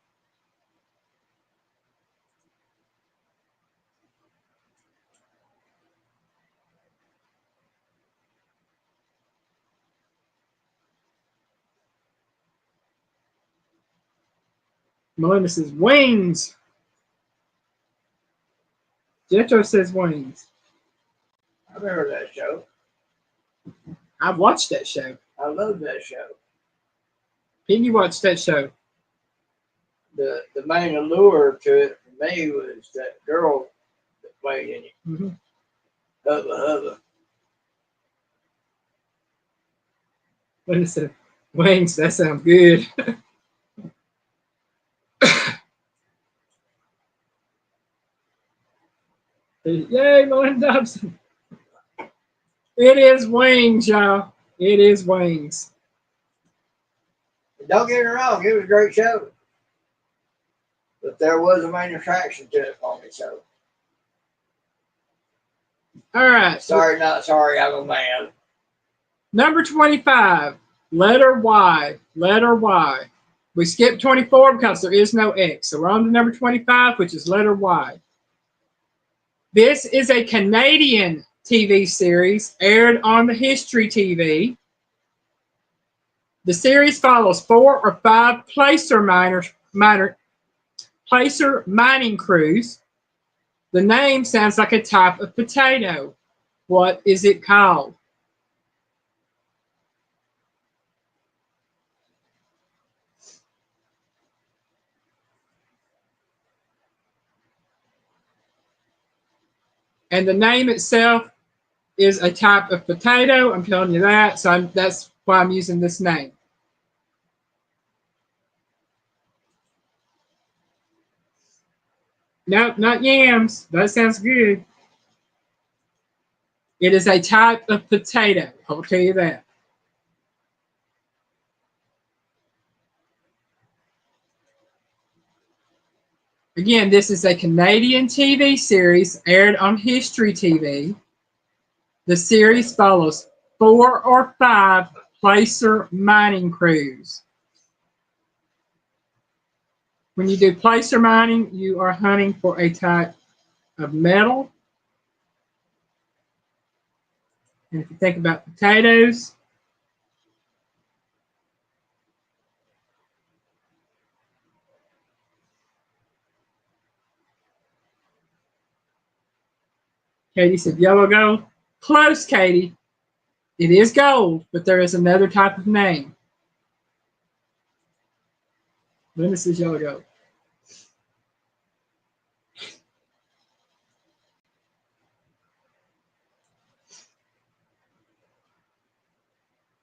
Melinda says Wings. Jethro says Wings. I remember that show. I've watched that show. I love that show. Piggy watched that show. The main allure to it for me was that girl that played in it. Mm-hmm. Hubba Hubba. Melinda said Wings. That sounds good. Yay, Melinda Dobson. It is Wings, y'all. It is Wings. And don't get me wrong, it was a great show. But there was a main attraction to it for me, so. All right. Sorry, not sorry, I'm a man. Number 25, letter Y. Letter Y. We skipped 24 because there is no X. So we're on to number 25, which is letter Y. This is a Canadian TV series aired on the History TV. The series follows 4 or 5 placer mining crews. The name sounds like a type of potato. What is it called? And the name itself is a type of potato. I'm telling you that. So that's why I'm using this name. Nope, not yams. That sounds good. It is a type of potato. I'll tell you that. Again, this is a Canadian TV series aired on History TV. The series follows 4 or 5 placer mining crews. When you do placer mining, you are hunting for a type of metal. And if you think about potatoes, Katie said yellow gold. Close, Katie. It is gold, but there is another type of name. Linda says yellow gold.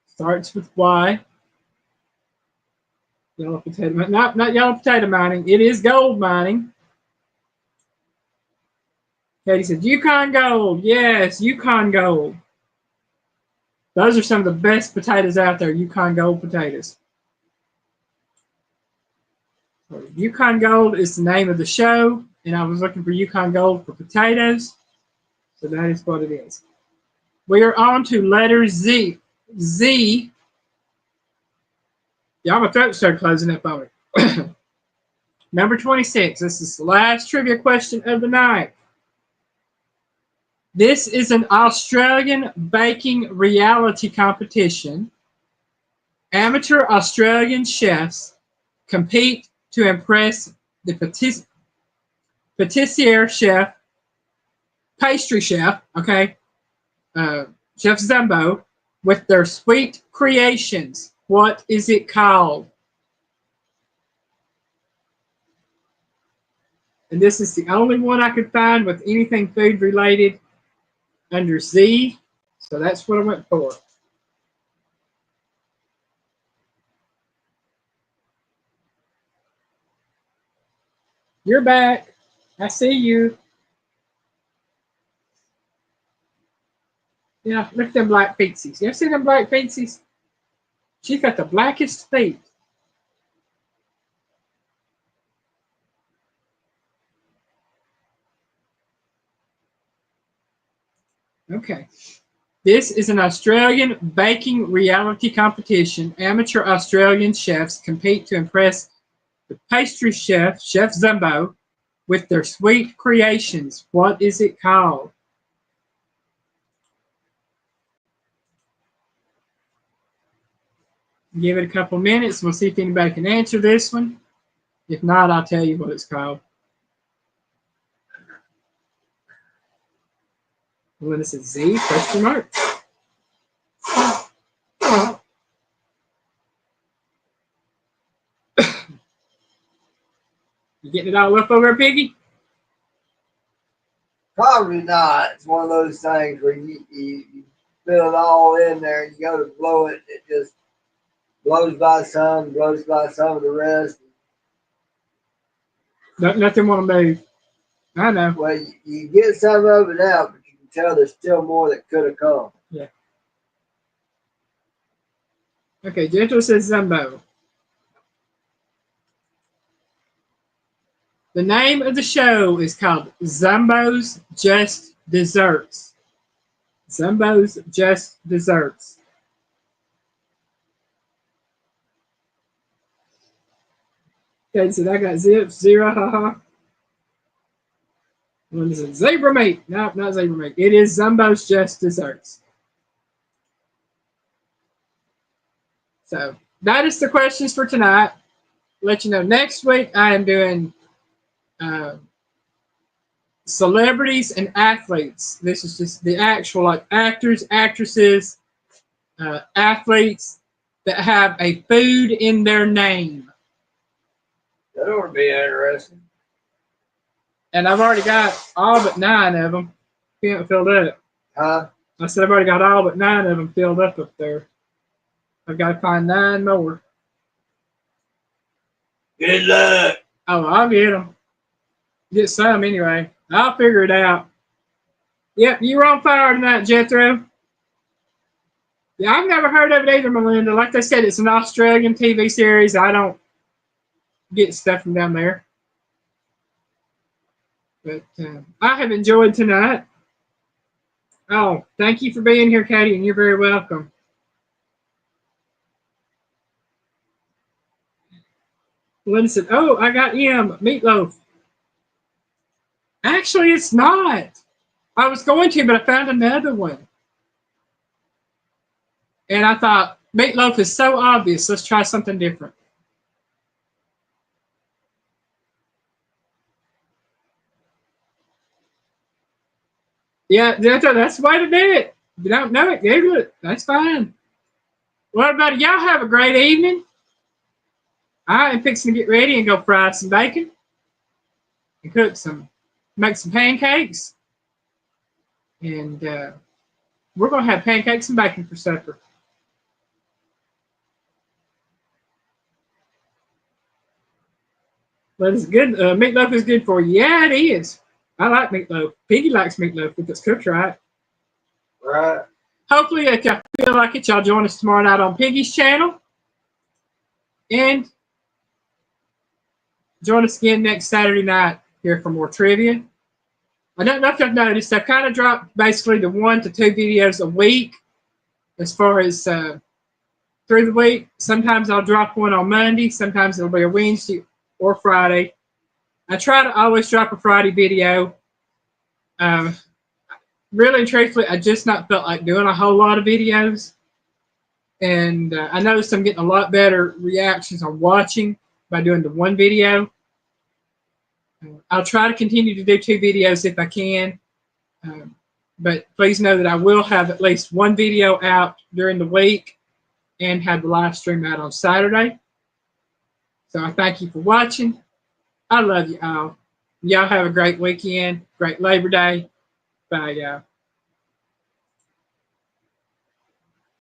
Starts with Y. Yellow potato mining. Not yellow potato mining. It is gold mining. Katie said, Yukon Gold. Yes, Yukon Gold. Those are some of the best potatoes out there, Yukon Gold potatoes. Yukon Gold is the name of the show, and I was looking for Yukon Gold for potatoes, so that is what it is. We are on to letter Z. Z. Y'all, my throat started closing up on me. Number 26. This is the last trivia question of the night. This is an Australian baking reality competition. Amateur Australian chefs compete to impress the patissier chef, pastry chef, okay, Chef Zumbo, with their sweet creations. What is it called? And this is the only one I could find with anything food related under Z, so that's what I went for. You're back. I see you. Yeah, look at them black feetsies. You ever see them black feetsies? She's got the blackest feet. Okay. This is an Australian baking reality competition. Amateur Australian chefs compete to impress the pastry chef, Chef Zumbo, with their sweet creations. What is it called? Give it a couple minutes. We'll see if anybody can answer this one. If not, I'll tell you what it's called. When it says Z, question mark. You getting it all up over, Piggy? Probably not. It's one of those things where you fill it all in there, you go to blow it, it just blows by some of the rest. Nothing want to move. I know. Well, you get some of it out, but you can tell there's still more that could have come. Yeah. Okay, Gentle says Zumbo. The name of the show is called Zumbo's Just Desserts. Zumbo's Just Desserts. Okay, so I got zips, zero, haha. What is it? Zebra meat. No, not zebra meat. It is Zumbo's Just Desserts. So that is the questions for tonight. Let you know next week I am doing celebrities and athletes. This is just the actual like actors, actresses, athletes that have a food in their name. That ought to be interesting. And I've already got all but 9 of them filled up. Huh? I said I've already got all but 9 of them filled up there. I've got to find 9 more. Good luck. Oh, I'll get them. Get some anyway. I'll figure it out. Yep, you were on fire tonight, Jethro. Yeah, I've never heard of it either, Melinda. Like I said, it's an Australian TV series. I don't get stuff from down there. But I have enjoyed tonight. Oh, thank you for being here, Katie, and you're very welcome. Melinda said, oh, I got meatloaf. Actually, it's not. I was going to, but I found another one. And I thought, meatloaf is so obvious. Let's try something different. Yeah, that's the way to do it. If you don't know it, Google it. That's fine. Well, everybody, y'all have a great evening. I am fixing to get ready and go fry some bacon and make some pancakes. And we're going to have pancakes and bacon for supper. But it's good. Meatloaf is good for you. Yeah, it is. I like meatloaf. Piggy likes meatloaf if it's cooked right. Right. Hopefully, if y'all feel like it, y'all join us tomorrow night on Piggy's channel. And join us again next Saturday night here for more trivia. I don't know if you've noticed, I've kind of dropped basically the 1 to 2 videos a week as far as through the week. Sometimes I'll drop one on Monday. Sometimes it'll be a Wednesday or Friday. I try to always drop a Friday video. Really and truthfully, I just not felt like doing a whole lot of videos. And I noticed I'm getting a lot better reactions on watching by doing the one video. I'll try to continue to do 2 videos if I can. But please know that I will have at least one video out during the week and have the live stream out on Saturday. So I thank you for watching. I love you all. Y'all have a great weekend, great Labor Day. Bye, y'all.